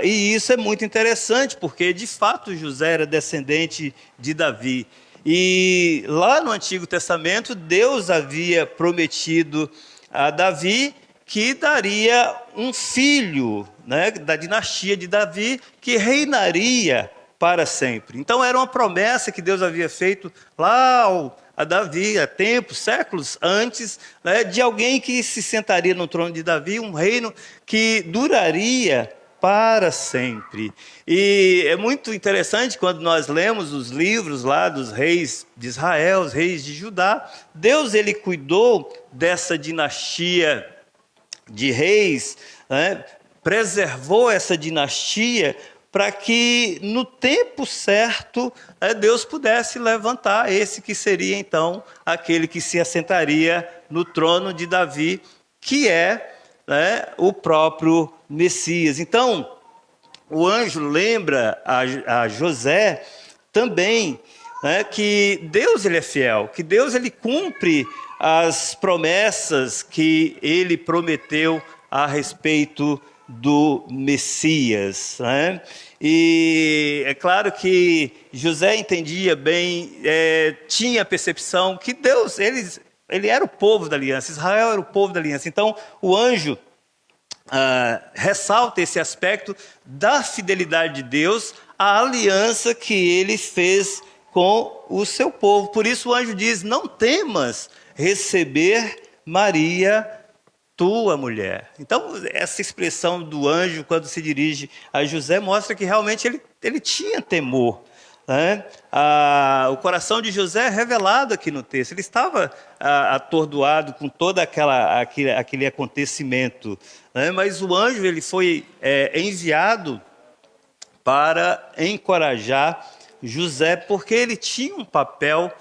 E isso é muito interessante, porque de fato José era descendente de Davi. E lá no Antigo Testamento, Deus havia prometido a Davi que daria um filho, né, da dinastia de Davi, que reinaria para sempre. Então era uma promessa que Deus havia feito lá a Davi, há tempos, séculos antes, né, de alguém que se sentaria no trono de Davi, um reino que duraria para sempre. E é muito interessante quando nós lemos os livros lá dos reis de Israel, os reis de Judá. Deus ele cuidou dessa dinastia de reis, né, preservou essa dinastia para que no tempo certo, né, Deus pudesse levantar esse que seria então aquele que se assentaria no trono de Davi, que é, né, o próprio Messias. Então, o anjo lembra a José também, né, que Deus ele é fiel, que Deus ele cumpre as promessas que ele prometeu a respeito do Messias, né? E é claro que José entendia bem, tinha a percepção que Deus, ele era o povo da aliança, Israel era o povo da aliança. Então o anjo ressalta esse aspecto da fidelidade de Deus à aliança que ele fez com o seu povo. Por isso o anjo diz: não temas receber Maria, tua mulher. Então, essa expressão do anjo, quando se dirige a José, mostra que realmente ele tinha temor, né? O coração de José é revelado aqui no texto. Ele estava atordoado com todo aquele acontecimento, né? Mas o anjo ele foi enviado para encorajar José, porque ele tinha um papel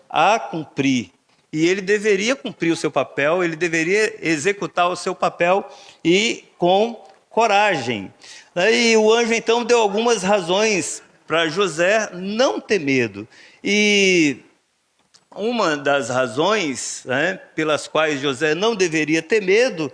a cumprir. E ele deveria cumprir o seu papel, ele deveria executar o seu papel e com coragem. E o anjo então deu algumas razões para José não ter medo. E uma das razões, né, pelas quais José não deveria ter medo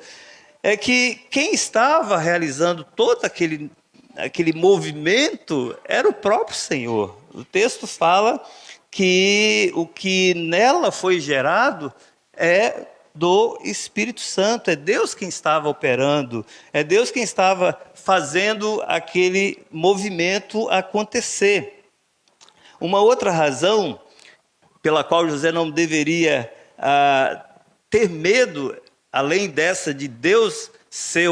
é que quem estava realizando todo aquele movimento era o próprio Senhor. O texto fala que o que nela foi gerado é do Espírito Santo, é Deus quem estava operando, é Deus quem estava fazendo aquele movimento acontecer. Uma outra razão pela qual José não deveria ter medo, além dessa de Deus ser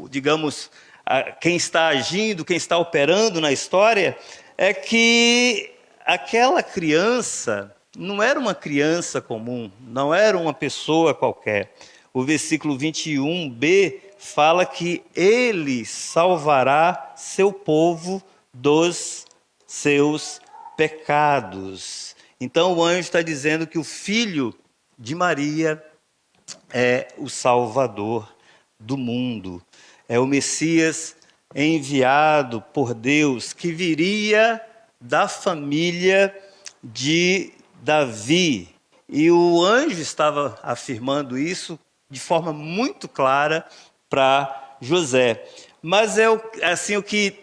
digamos, quem está agindo, quem está operando na história, é que aquela criança não era uma criança comum, não era uma pessoa qualquer. O versículo 21b fala que ele salvará seu povo dos seus pecados. Então o anjo está dizendo que o filho de Maria é o Salvador do mundo, é o Messias enviado por Deus, que viria da família de Davi. E o anjo estava afirmando isso de forma muito clara para José. Mas o que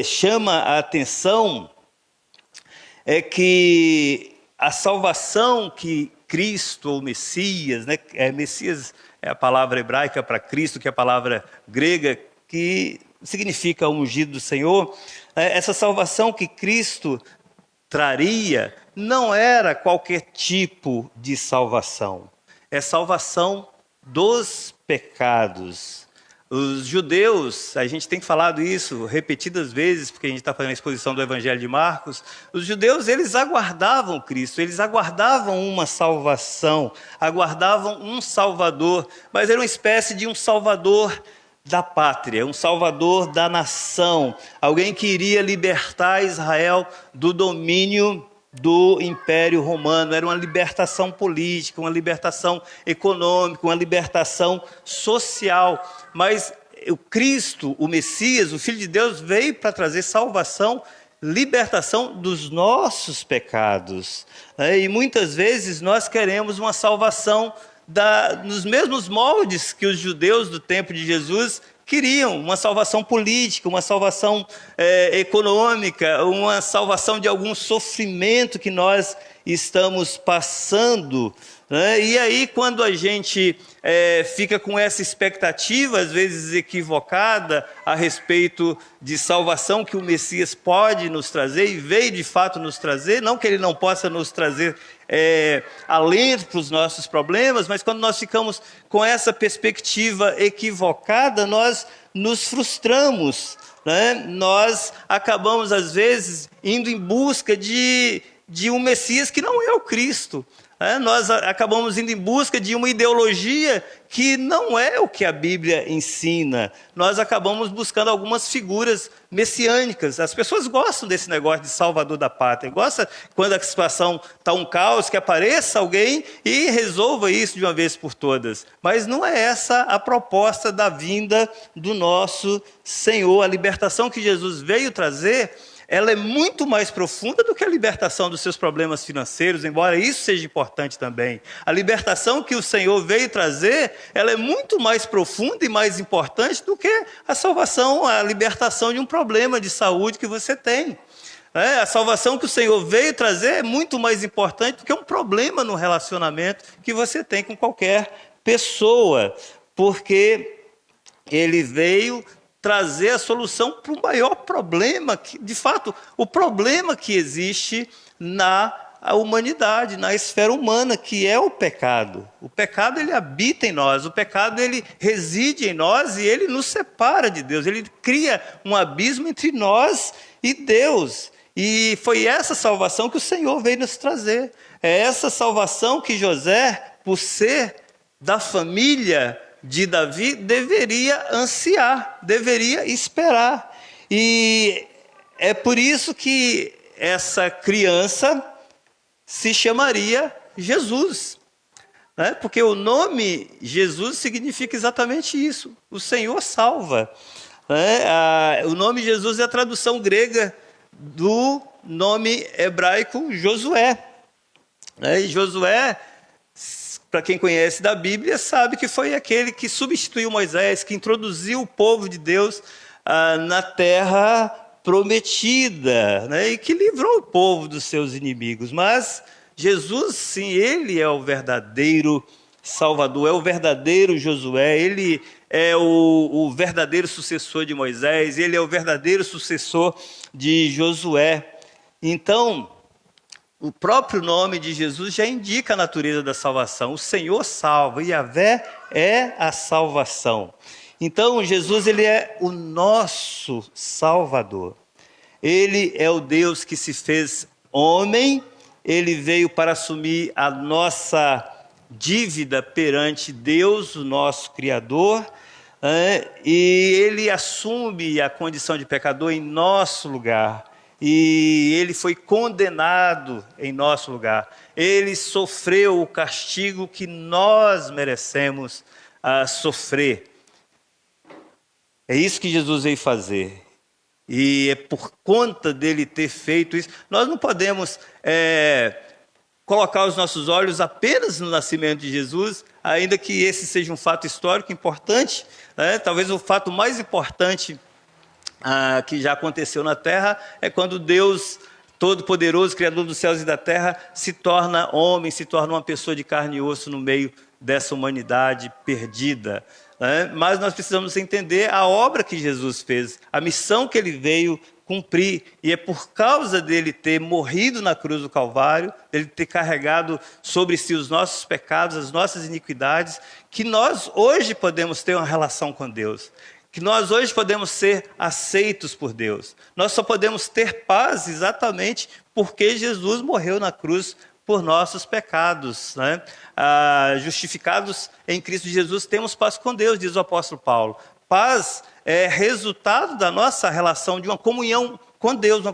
chama a atenção é que a salvação que Cristo, ou Messias, né, Messias é a palavra hebraica para Cristo, que é a palavra grega, que significa ungido do Senhor. Essa salvação que Cristo traria não era qualquer tipo de salvação. É salvação dos pecados. Os judeus, a gente tem falado isso repetidas vezes, porque a gente está fazendo a exposição do Evangelho de Marcos. Os judeus, eles aguardavam Cristo, eles aguardavam uma salvação, aguardavam um Salvador, mas era uma espécie de um Salvador da pátria, um Salvador da nação, alguém que iria libertar Israel do domínio do Império Romano. Era uma libertação política, uma libertação econômica, uma libertação social. Mas o Cristo, o Messias, o Filho de Deus, veio para trazer salvação, libertação dos nossos pecados. E muitas vezes nós queremos uma salvação nos mesmos moldes que os judeus do tempo de Jesus queriam, uma salvação política, uma salvação econômica, uma salvação de algum sofrimento que nós estamos passando. E aí, quando a gente fica com essa expectativa, às vezes equivocada, a respeito de salvação que o Messias pode nos trazer, e veio de fato nos trazer, não que ele não possa nos trazer alento para os nossos problemas, mas quando nós ficamos com essa perspectiva equivocada, nós nos frustramos, né? Nós acabamos, às vezes, indo em busca de um Messias que não é o Cristo. Nós acabamos indo em busca de uma ideologia que não é o que a Bíblia ensina. Nós acabamos buscando algumas figuras messiânicas. As pessoas gostam desse negócio de salvador da pátria. Gostam quando a situação está um caos, que apareça alguém e resolva isso de uma vez por todas. Mas não é essa a proposta da vinda do nosso Senhor. A libertação que Jesus veio trazer, ela é muito mais profunda do que a libertação dos seus problemas financeiros, embora isso seja importante também. A libertação que o Senhor veio trazer, ela é muito mais profunda e mais importante do que a salvação, a libertação de um problema de saúde que você tem. A salvação que o Senhor veio trazer é muito mais importante do que um problema no relacionamento que você tem com qualquer pessoa, porque ele veio trazer a solução para o maior problema, de fato, o problema que existe na humanidade, na esfera humana, que é o pecado. O pecado, ele habita em nós, o pecado, ele reside em nós e ele nos separa de Deus, ele cria um abismo entre nós e Deus. E foi essa salvação que o Senhor veio nos trazer. É essa salvação que José, por ser da família de Davi, deveria ansiar, deveria esperar. E é por isso que essa criança se chamaria Jesus, né? Porque o nome Jesus significa exatamente isso, o Senhor salva, né? O nome Jesus é a tradução grega do nome hebraico Josué, né? E Josué, para quem conhece da Bíblia, sabe que foi aquele que substituiu Moisés, que introduziu o povo de Deus na terra prometida, né? E que livrou o povo dos seus inimigos. Mas Jesus, sim, ele é o verdadeiro Salvador, é o verdadeiro Josué, ele é o verdadeiro sucessor de Moisés, ele é o verdadeiro sucessor de Josué. Então, o próprio nome de Jesus já indica a natureza da salvação. O Senhor salva, Yahvé é a salvação. Então, Jesus, ele é o nosso Salvador. Ele é o Deus que se fez homem, ele veio para assumir a nossa dívida perante Deus, o nosso Criador, e ele assume a condição de pecador em nosso lugar. E ele foi condenado em nosso lugar. Ele sofreu o castigo que nós merecemos sofrer. É isso que Jesus veio fazer. E é por conta dele ter feito isso, nós não podemos colocar os nossos olhos apenas no nascimento de Jesus, ainda que esse seja um fato histórico importante, né? Talvez o fato mais importante que já aconteceu na Terra é quando Deus Todo-Poderoso, Criador dos céus e da terra, se torna homem, se torna uma pessoa de carne e osso no meio dessa humanidade perdida, né? Mas nós precisamos entender a obra que Jesus fez, a missão que ele veio cumprir. E é por causa dele ter morrido na cruz do Calvário, dele ter carregado sobre si os nossos pecados, as nossas iniquidades, que nós hoje podemos ter uma relação com Deus. Que nós hoje podemos ser aceitos por Deus. Nós só podemos ter paz exatamente porque Jesus morreu na cruz por nossos pecados, né? Justificados em Cristo Jesus, temos paz com Deus, diz o apóstolo Paulo. Paz é resultado da nossa relação de uma comunhão com Deus, uma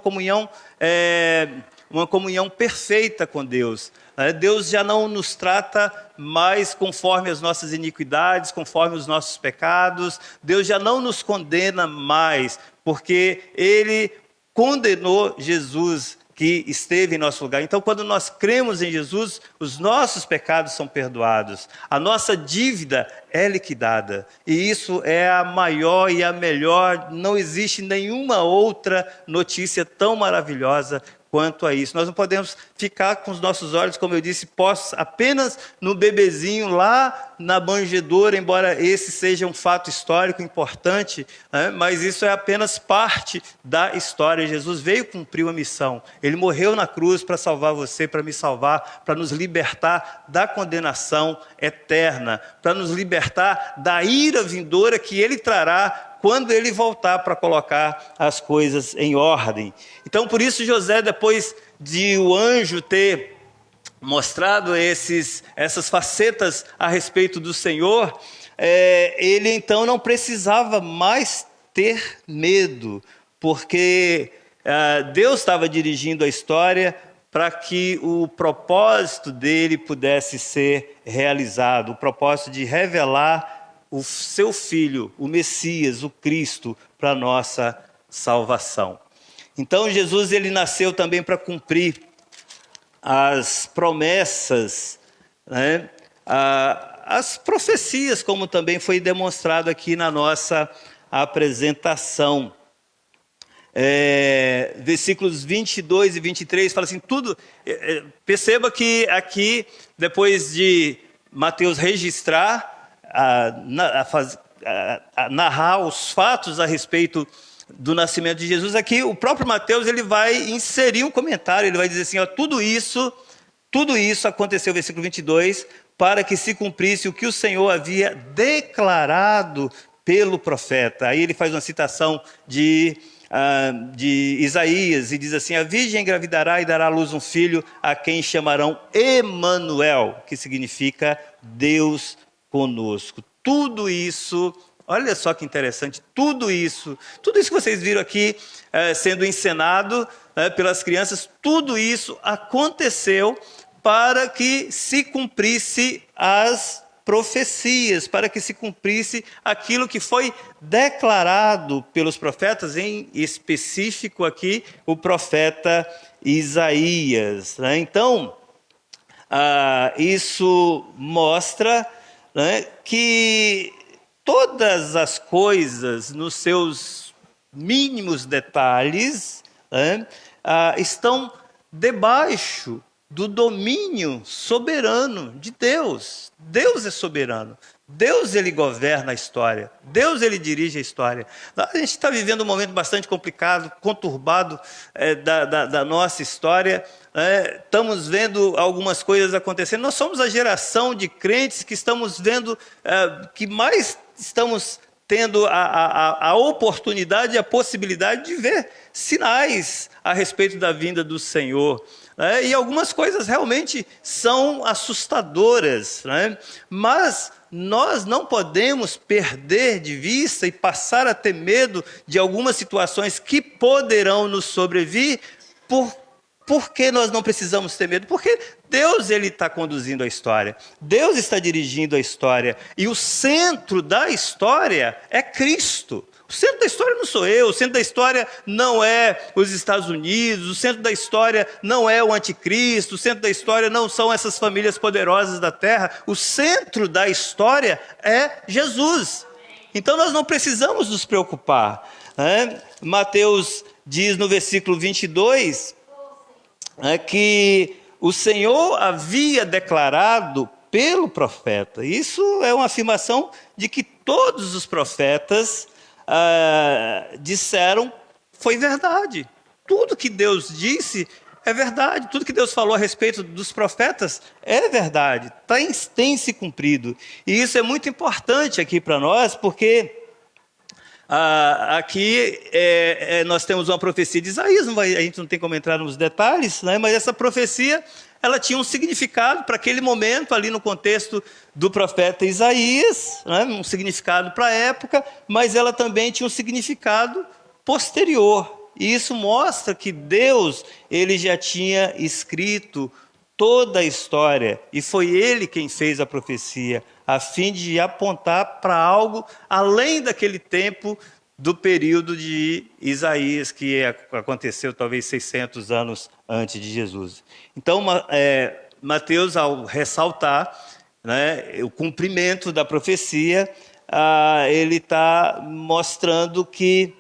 comunhão perfeita com Deus. Deus já não nos trata mais conforme as nossas iniquidades, conforme os nossos pecados. Deus já não nos condena mais, porque Ele condenou Jesus que esteve em nosso lugar. Então, quando nós cremos em Jesus, os nossos pecados são perdoados. A nossa dívida é liquidada. E isso é a maior e a melhor. Não existe nenhuma outra notícia tão maravilhosa quanto a isso. Nós não podemos ficar com os nossos olhos, como eu disse, postos apenas no bebezinho lá na manjedoura, embora esse seja um fato histórico importante, né? Mas isso é apenas parte da história. Jesus veio cumprir uma missão. Ele morreu na cruz para salvar você, para me salvar, para nos libertar da condenação eterna, para nos libertar da ira vindoura que Ele trará quando Ele voltar para colocar as coisas em ordem. Então, por isso, José, depois de o anjo ter mostrado essas facetas a respeito do Senhor, ele então não precisava mais ter medo, porque Deus estava dirigindo a história para que o propósito dele pudesse ser realizado, o propósito de revelar o seu Filho, o Messias, o Cristo, para a nossa salvação. Então Jesus ele nasceu também para cumprir as promessas, né? As profecias, como também foi demonstrado aqui na nossa apresentação. Versículos 22 e 23 fala assim, tudo. Perceba que aqui, depois de Mateus registrar, narrar os fatos a respeito do nascimento de Jesus, aqui o próprio Mateus ele vai inserir um comentário, ele vai dizer assim, tudo isso aconteceu, versículo 22, para que se cumprisse o que o Senhor havia declarado pelo profeta. Aí ele faz uma citação de Isaías e diz assim, a virgem engravidará e dará à luz um filho a quem chamarão Emanuel, que significa Deus conosco. Tudo isso, olha só que interessante, tudo isso que vocês viram aqui sendo encenado pelas crianças, tudo isso aconteceu para que se cumprisse as profecias, para que se cumprisse aquilo que foi declarado pelos profetas, em específico aqui o profeta Isaías. Então, isso mostra, né, que todas as coisas, nos seus mínimos detalhes, né, estão debaixo do domínio soberano de Deus. Deus é soberano. Deus, Ele governa a história. Deus, Ele dirige a história. A gente está vivendo um momento bastante complicado, conturbado da nossa história. Estamos vendo algumas coisas acontecendo. Nós somos a geração de crentes que estamos vendo, que mais estamos tendo a oportunidade e a possibilidade de ver sinais a respeito da vinda do Senhor. E algumas coisas realmente são assustadoras, né? Mas nós não podemos perder de vista e passar a ter medo de algumas situações que poderão nos sobrevir. Por que nós não precisamos ter medo? Porque Deus ele está conduzindo a história. Deus está dirigindo a história. E o centro da história é Cristo. O centro da história não sou eu, o centro da história não é os Estados Unidos, o centro da história não é o anticristo, o centro da história não são essas famílias poderosas da terra. O centro da história é Jesus. Então nós não precisamos nos preocupar, né? Mateus diz no versículo 22 que o Senhor havia declarado pelo profeta. Isso é uma afirmação de que todos os profetas disseram foi verdade. Tudo que Deus disse é verdade. Tudo que Deus falou a respeito dos profetas é verdade. Tem se cumprido. E isso é muito importante aqui para nós, porque aqui nós temos uma profecia de Isaías, a gente não tem como entrar nos detalhes, né? Mas essa profecia, ela tinha um significado para aquele momento, ali no contexto do profeta Isaías, né? Um significado para a época, mas ela também tinha um significado posterior. E isso mostra que Deus, ele já tinha escrito toda a história, e foi ele quem fez a profecia, a fim de apontar para algo além daquele tempo do período de Isaías, que aconteceu talvez 600 anos antes de Jesus. Então, Mateus, ao ressaltar, né, o cumprimento da profecia, ele está mostrando que,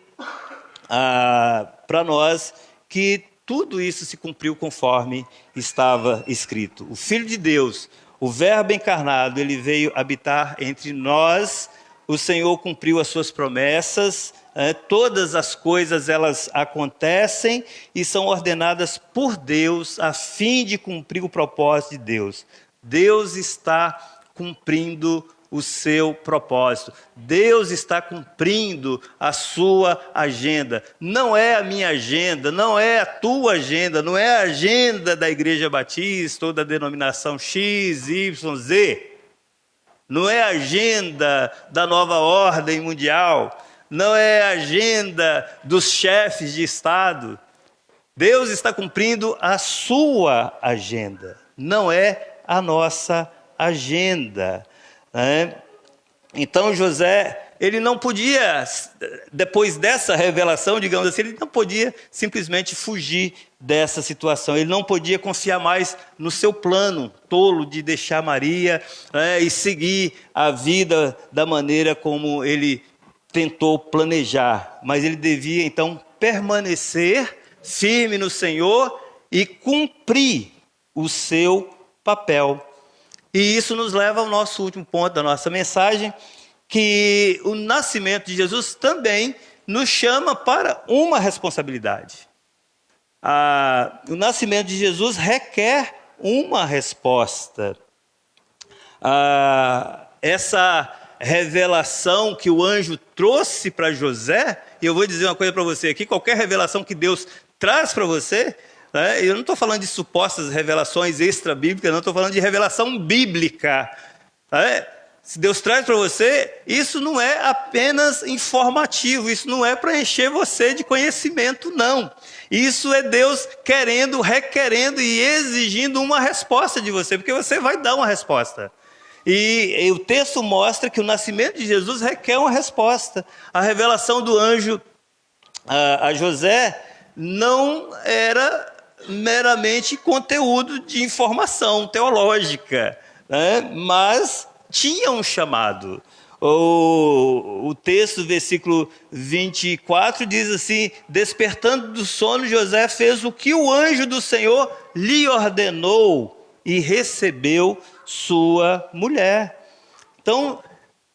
para nós, que tudo isso se cumpriu conforme estava escrito. O Filho de Deus, o Verbo encarnado, ele veio habitar entre nós. O Senhor cumpriu as suas promessas. Todas as coisas, elas acontecem e são ordenadas por Deus a fim de cumprir o propósito de Deus. Deus está cumprindo o seu propósito. Deus está cumprindo a sua agenda. Não é a minha agenda, não é a tua agenda, não é a agenda da Igreja Batista ou da denominação X, Y, Z. Não é a agenda da nova ordem mundial. Não é a agenda dos chefes de Estado. Deus está cumprindo a sua agenda, não é a nossa agenda. Então José, ele não podia, depois dessa revelação, digamos assim, ele não podia simplesmente fugir dessa situação. Ele não podia confiar mais no seu plano tolo de deixar Maria, e seguir a vida da maneira como ele tentou planejar. Mas ele devia então permanecer firme no Senhor e cumprir o seu papel. E isso nos leva ao nosso último ponto da nossa mensagem, que o nascimento de Jesus também nos chama para uma responsabilidade. O nascimento de Jesus requer uma resposta. Essa revelação que o anjo trouxe para José, e eu vou dizer uma coisa para você aqui, qualquer revelação que Deus traz para você, eu não estou falando de supostas revelações extra-bíblicas, não estou falando de revelação bíblica. Se Deus traz para você, isso não é apenas informativo, isso não é para encher você de conhecimento, não. Isso é Deus querendo, requerendo e exigindo uma resposta de você, porque você vai dar uma resposta. E o texto mostra que o nascimento de Jesus requer uma resposta. A revelação do anjo a José não era meramente conteúdo de informação teológica, mas tinha um chamado. O texto, versículo 24, diz assim: despertando do sono, José fez o que o anjo do Senhor lhe ordenou e recebeu sua mulher. Então,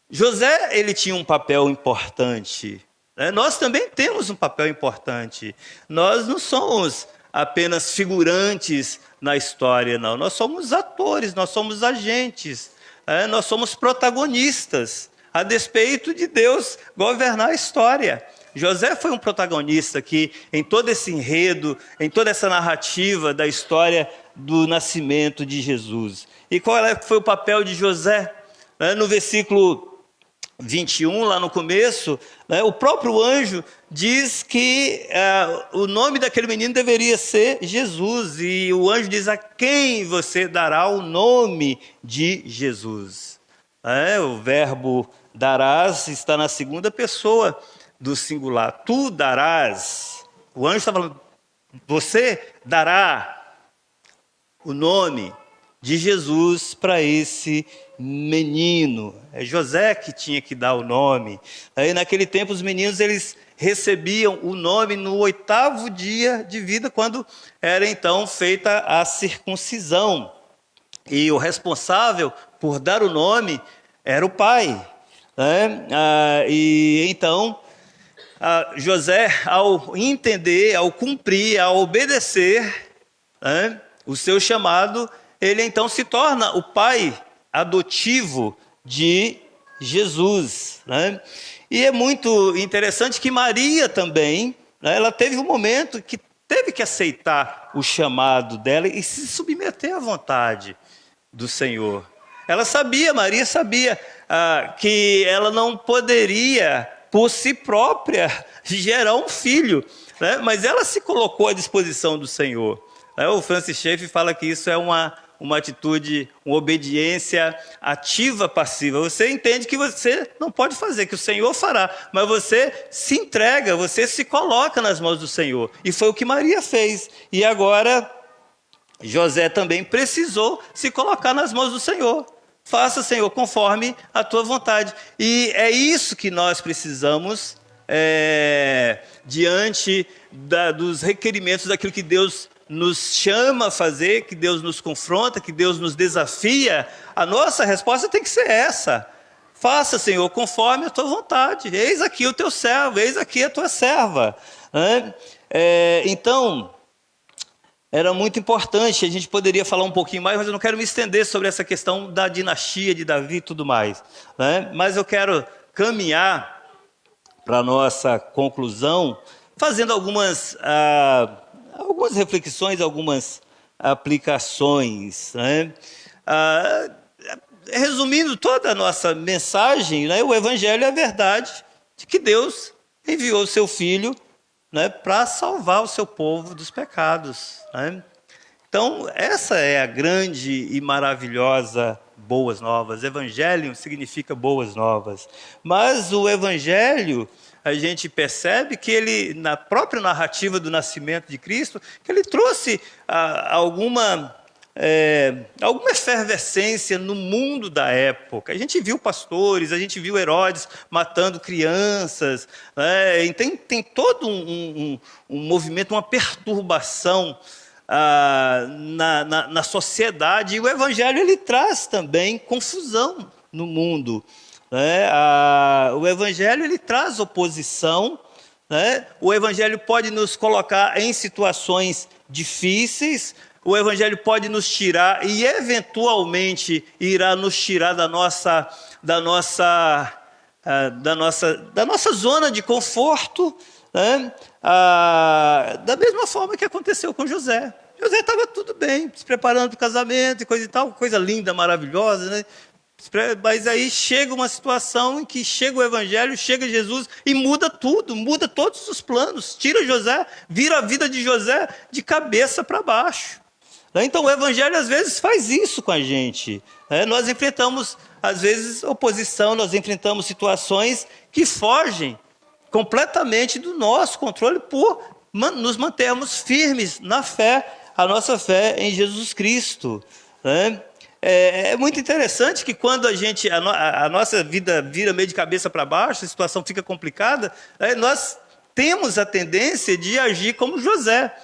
José, ele tinha um papel importante. Nós também temos um papel importante. Nós não somos apenas figurantes na história, não. Nós somos atores, nós somos agentes, nós somos protagonistas, a despeito de Deus governar a história. José foi um protagonista que, em todo esse enredo, em toda essa narrativa da história do nascimento de Jesus. E qual foi o papel de José? No versículo 21, lá no começo, o próprio anjo diz que o nome daquele menino deveria ser Jesus. E o anjo diz: a quem você dará o nome de Jesus? O verbo darás está na segunda pessoa do singular. Tu darás. O anjo está falando: você dará o nome de Jesus para esse menino. É José que tinha que dar o nome. Aí naquele tempo os meninos, eles recebiam o nome no 8º dia de vida, quando era então feita a circuncisão. E o responsável por dar o nome era o pai. E então José, ao entender, ao cumprir, ao obedecer, né, o seu chamado, ele então se torna o pai adotivo de Jesus, né? E é muito interessante que Maria também, né, ela teve um momento que teve que aceitar o chamado dela e se submeter à vontade do Senhor. Maria sabia que ela não poderia, por si própria, gerar um filho, né? Mas ela se colocou à disposição do Senhor. O Francis Schaeffer fala que isso é uma atitude, uma obediência ativa passiva. Você entende que você não pode fazer, que o Senhor fará, mas você se entrega, você se coloca nas mãos do Senhor. E foi o que Maria fez. E agora José também precisou se colocar nas mãos do Senhor. Faça, Senhor, conforme a tua vontade. E é isso que nós precisamos diante dos requerimentos daquilo que Deus nos chama a fazer, que Deus nos confronta, que Deus nos desafia. A nossa resposta tem que ser essa: faça, Senhor, conforme a tua vontade. Eis aqui o teu servo, eis aqui a tua serva. Então, era muito importante. A gente poderia falar um pouquinho mais, mas eu não quero me estender sobre essa questão da dinastia de Davi e tudo mais, né? Mas eu quero caminhar para a nossa conclusão, fazendo algumas reflexões, algumas aplicações, né? Resumindo toda a nossa mensagem, né? O Evangelho é a verdade de que Deus enviou o seu Filho, né, para salvar o seu povo dos pecados, né? Então, essa é a grande e maravilhosa boas novas. Evangelho significa boas novas. Mas o Evangelho, a gente percebe que ele, na própria narrativa do nascimento de Cristo, que ele trouxe alguma efervescência no mundo da época. A gente viu pastores, a gente viu Herodes matando crianças, né? E tem todo um movimento, uma perturbação na sociedade. E o Evangelho ele traz também confusão no mundo, né? O Evangelho ele traz oposição, né? O Evangelho pode nos colocar em situações difíceis. O Evangelho pode nos tirar e eventualmente irá nos tirar da nossa zona de conforto, né? Da mesma forma que aconteceu com José. José estava tudo bem, se preparando para o casamento e coisa e tal, coisa linda, maravilhosa, né? Mas aí chega uma situação em que chega o Evangelho, chega Jesus e muda tudo, muda todos os planos, tira José, vira a vida de José de cabeça para baixo. Então o Evangelho às vezes faz isso com a gente. Nós enfrentamos às vezes oposição, nós enfrentamos situações que fogem completamente do nosso controle por nos mantermos firmes na fé, a nossa fé em Jesus Cristo. É muito interessante que quando a nossa vida vira meio de cabeça para baixo, a situação fica complicada, nós temos a tendência de agir como José,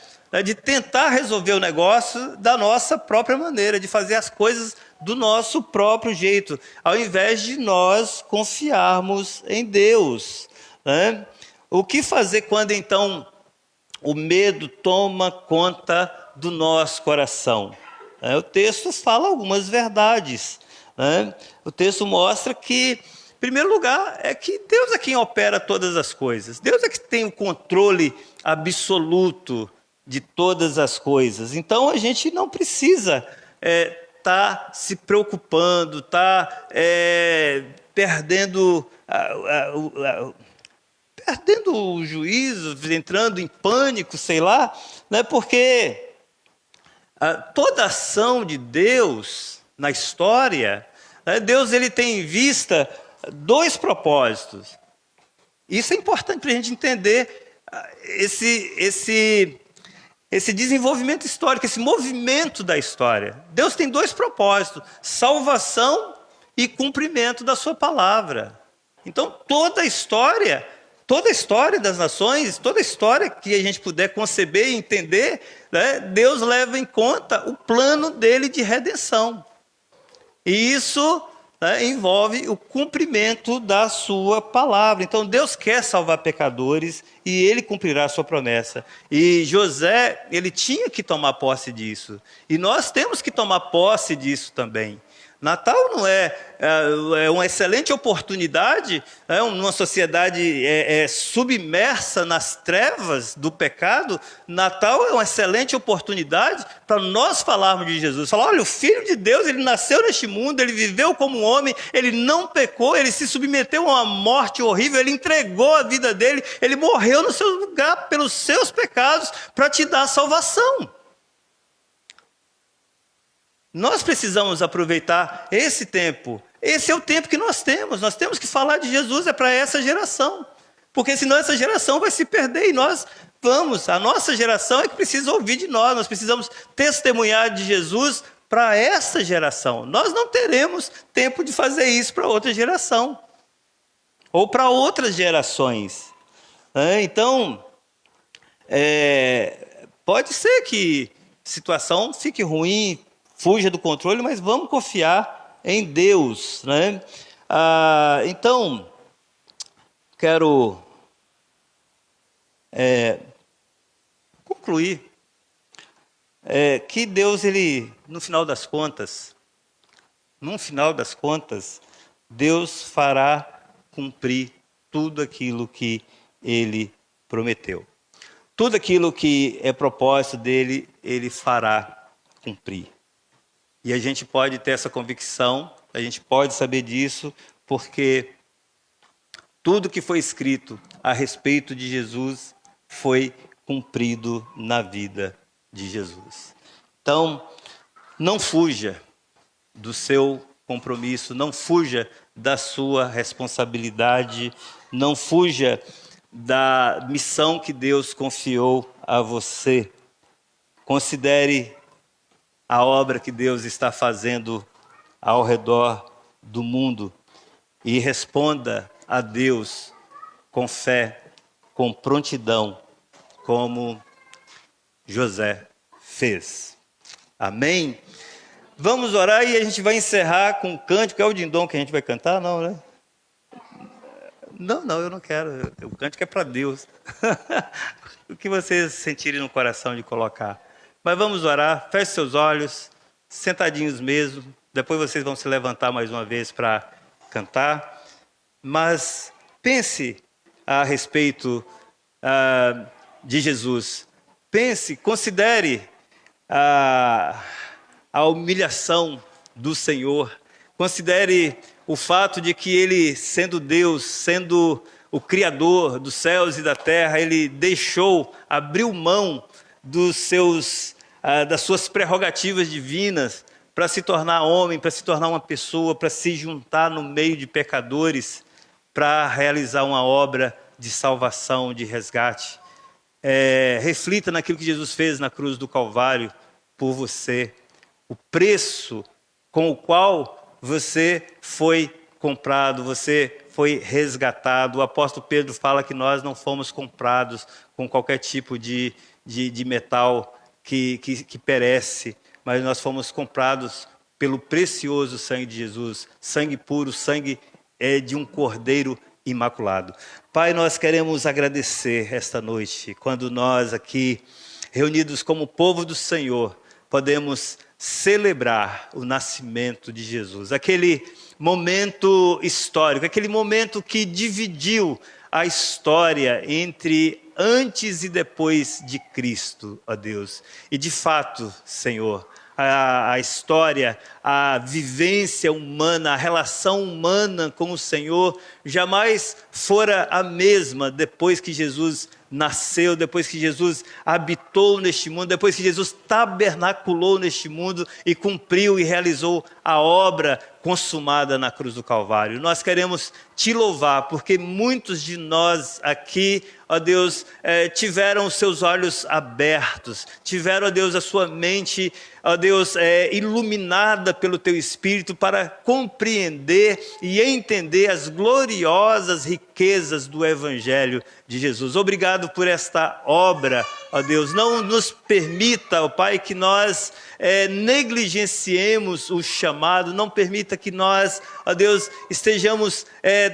de tentar resolver o negócio da nossa própria maneira, de fazer as coisas do nosso próprio jeito, ao invés de nós confiarmos em Deus, né? O que fazer quando então o medo toma conta do nosso coração? O texto fala algumas verdades, né? O texto mostra que, em primeiro lugar, é que Deus é quem opera todas as coisas. Deus é que tem o controle absoluto de todas as coisas. Então, a gente não precisa estar se preocupando, perdendo o juízo, entrando em pânico, sei lá, né? Porque toda ação de Deus na história, né, Deus ele tem em vista dois propósitos. Isso é importante para a gente entender esse desenvolvimento histórico, esse movimento da história. Deus tem dois propósitos: salvação e cumprimento da sua palavra. Então, toda a história das nações, toda a história que a gente puder conceber e entender, né, Deus leva em conta o plano dele de redenção. E isso né, envolve o cumprimento da sua palavra. Então Deus quer salvar pecadores e Ele cumprirá a sua promessa. E José, ele tinha que tomar posse disso. E nós temos que tomar posse disso também. Natal não é uma excelente oportunidade, numa sociedade submersa nas trevas do pecado. Natal é uma excelente oportunidade para nós falarmos de Jesus. Falar, olha, o Filho de Deus, ele nasceu neste mundo, ele viveu como um homem, ele não pecou, ele se submeteu a uma morte horrível, ele entregou a vida dele, ele morreu no seu lugar pelos seus pecados para te dar salvação. Nós precisamos aproveitar esse tempo. Esse é o tempo que nós temos. Nós temos que falar de Jesus, é para essa geração. Porque senão essa geração vai se perder e nós vamos. A nossa geração é que precisa ouvir de nós. Nós precisamos testemunhar de Jesus para essa geração. Nós não teremos tempo de fazer isso para outra geração. Ou para outras gerações. Então, pode ser que a situação fique ruim, fuja do controle, mas vamos confiar em Deus, né? Então, quero concluir que Deus, ele, no final das contas, Deus fará cumprir tudo aquilo que Ele prometeu. Tudo aquilo que é propósito dele, Ele fará cumprir. E a gente pode ter essa convicção, a gente pode saber disso, porque tudo que foi escrito a respeito de Jesus foi cumprido na vida de Jesus. Então, não fuja do seu compromisso, não fuja da sua responsabilidade, não fuja da missão que Deus confiou a você. Considere a obra que Deus está fazendo ao redor do mundo e responda a Deus com fé, com prontidão, como José fez. Amém? Vamos orar e a gente vai encerrar com um cântico. É o Dindom que a gente vai cantar? Não, né? Não, eu não quero. O cântico é para Deus. O que vocês sentirem no coração de colocar. Mas vamos orar, feche seus olhos, sentadinhos mesmo. Depois vocês vão se levantar mais uma vez para cantar. Mas pense a respeito de Jesus. Pense, considere a humilhação do Senhor. Considere o fato de que Ele, sendo Deus, sendo o Criador dos céus e da terra, Ele abriu mão das suas prerrogativas divinas para se tornar homem, para se tornar uma pessoa, para se juntar no meio de pecadores, para realizar uma obra de salvação, de resgate. Reflita naquilo que Jesus fez na cruz do Calvário por você. O preço com o qual você foi comprado, você foi resgatado. O apóstolo Pedro fala que nós não fomos comprados com qualquer tipo de metal que perece, mas nós fomos comprados pelo precioso sangue de Jesus, sangue puro, sangue de um cordeiro imaculado. Pai, nós queremos agradecer esta noite, quando nós aqui, reunidos como povo do Senhor, podemos celebrar o nascimento de Jesus, aquele momento histórico, aquele momento que dividiu a história entre antes e depois de Cristo, ó Deus. E de fato, Senhor, a história, a vivência humana, a relação humana com o Senhor jamais fora a mesma depois que Jesus nasceu, depois que Jesus habitou neste mundo, depois que Jesus tabernaculou neste mundo e cumpriu e realizou a obra consumada na cruz do Calvário. Nós queremos te louvar, porque muitos de nós aqui, ó Deus, tiveram os seus olhos abertos, tiveram, ó Deus, a sua mente, ó Deus, iluminada pelo teu Espírito para compreender e entender as gloriosas riquezas do Evangelho de Jesus. Obrigado, obrigado por esta obra, ó Deus. Não nos permita, ó Pai, que nós negligenciemos o chamado, não permita que nós, ó Deus, estejamos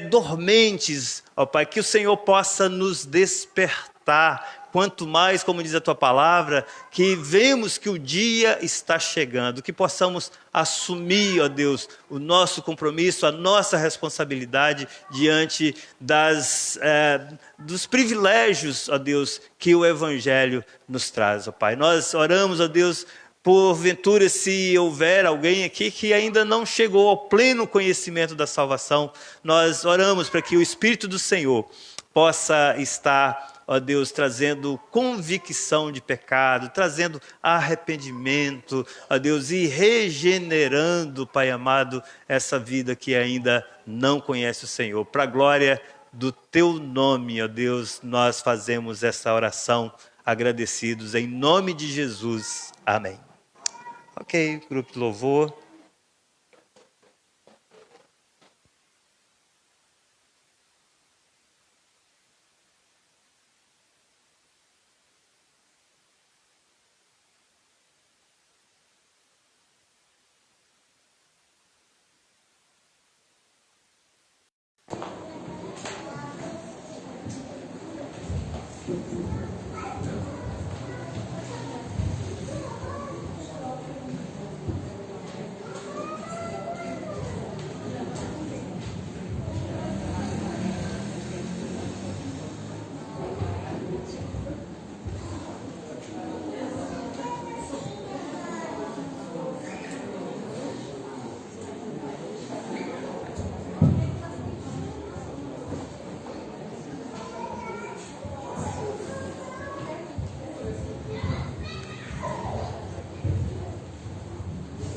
dormentes, ó Pai, que o Senhor possa nos despertar. Quanto mais, como diz a tua palavra, que vemos que o dia está chegando, que possamos assumir, ó Deus, o nosso compromisso, a nossa responsabilidade diante dos privilégios, ó Deus, que o Evangelho nos traz, ó Pai. Nós oramos, ó Deus, porventura, se houver alguém aqui que ainda não chegou ao pleno conhecimento da salvação, nós oramos para que o Espírito do Senhor possa estar, ó Deus, trazendo convicção de pecado, trazendo arrependimento, ó Deus, e regenerando, Pai amado, essa vida que ainda não conhece o Senhor. Para a glória do teu nome, ó Deus, nós fazemos essa oração agradecidos, em nome de Jesus. Amém. Ok, grupo de louvor.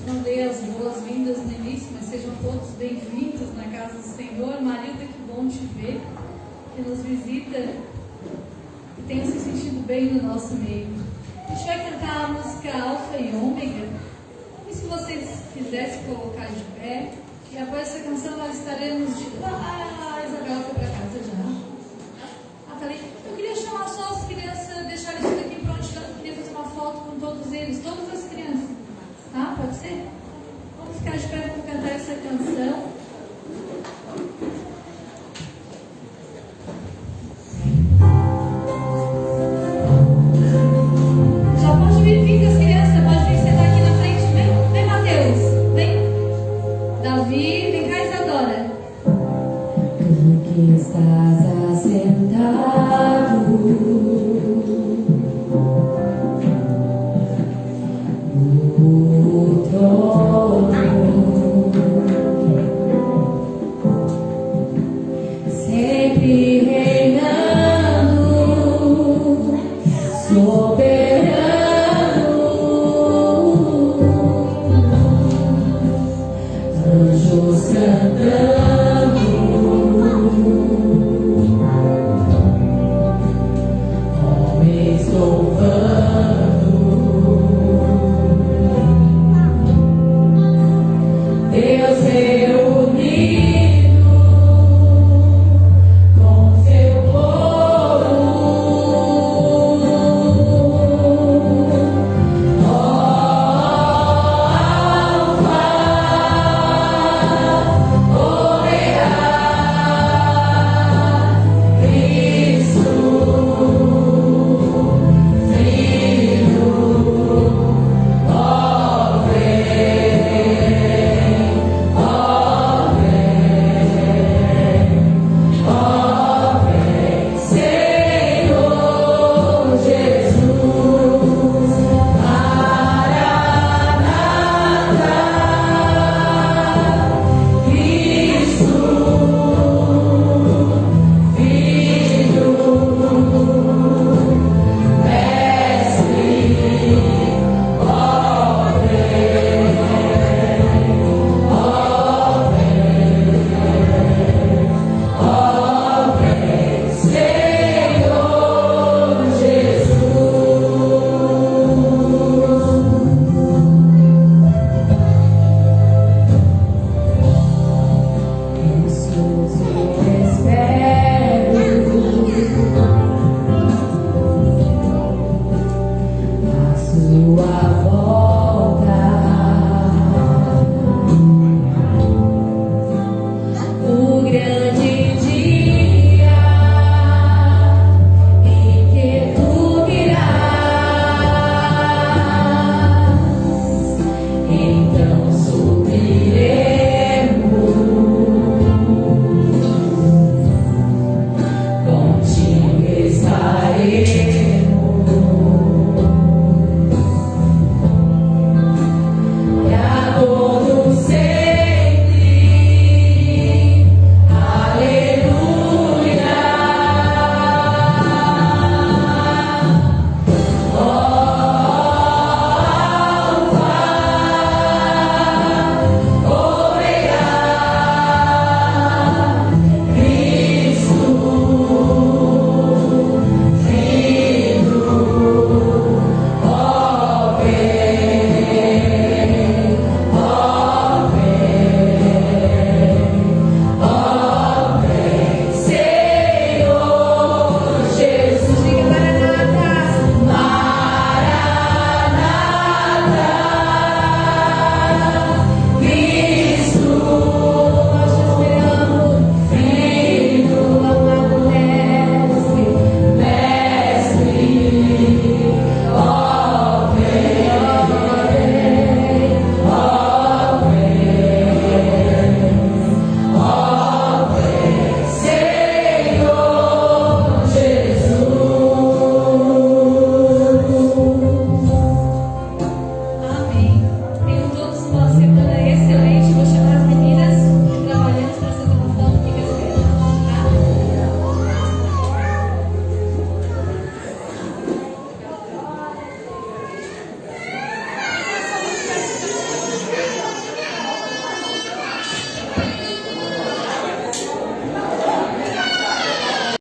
Não dei as boas-vindas no início, mas sejam todos bem-vindos na casa do Senhor. Marilda, que bom te ver, que nos visita e tenha se sentido bem no nosso meio. A gente vai cantar a música Alfa e Ômega. E se vocês quisessem colocar de pé, e após essa canção nós estaremos de... a Isabel foi para casa já. Falei, eu queria chamar só as crianças, deixar isso daqui pronto, eu queria fazer uma foto com todos eles, todas as crianças. Tá? Pode ser? Vamos ficar de pé para cantar essa canção. Já pode vir as crianças, pode vir sentar aqui na frente. Vem Mateus, vem. Davi, vem cá, Isadora. Tu que estás assentado no trono, sempre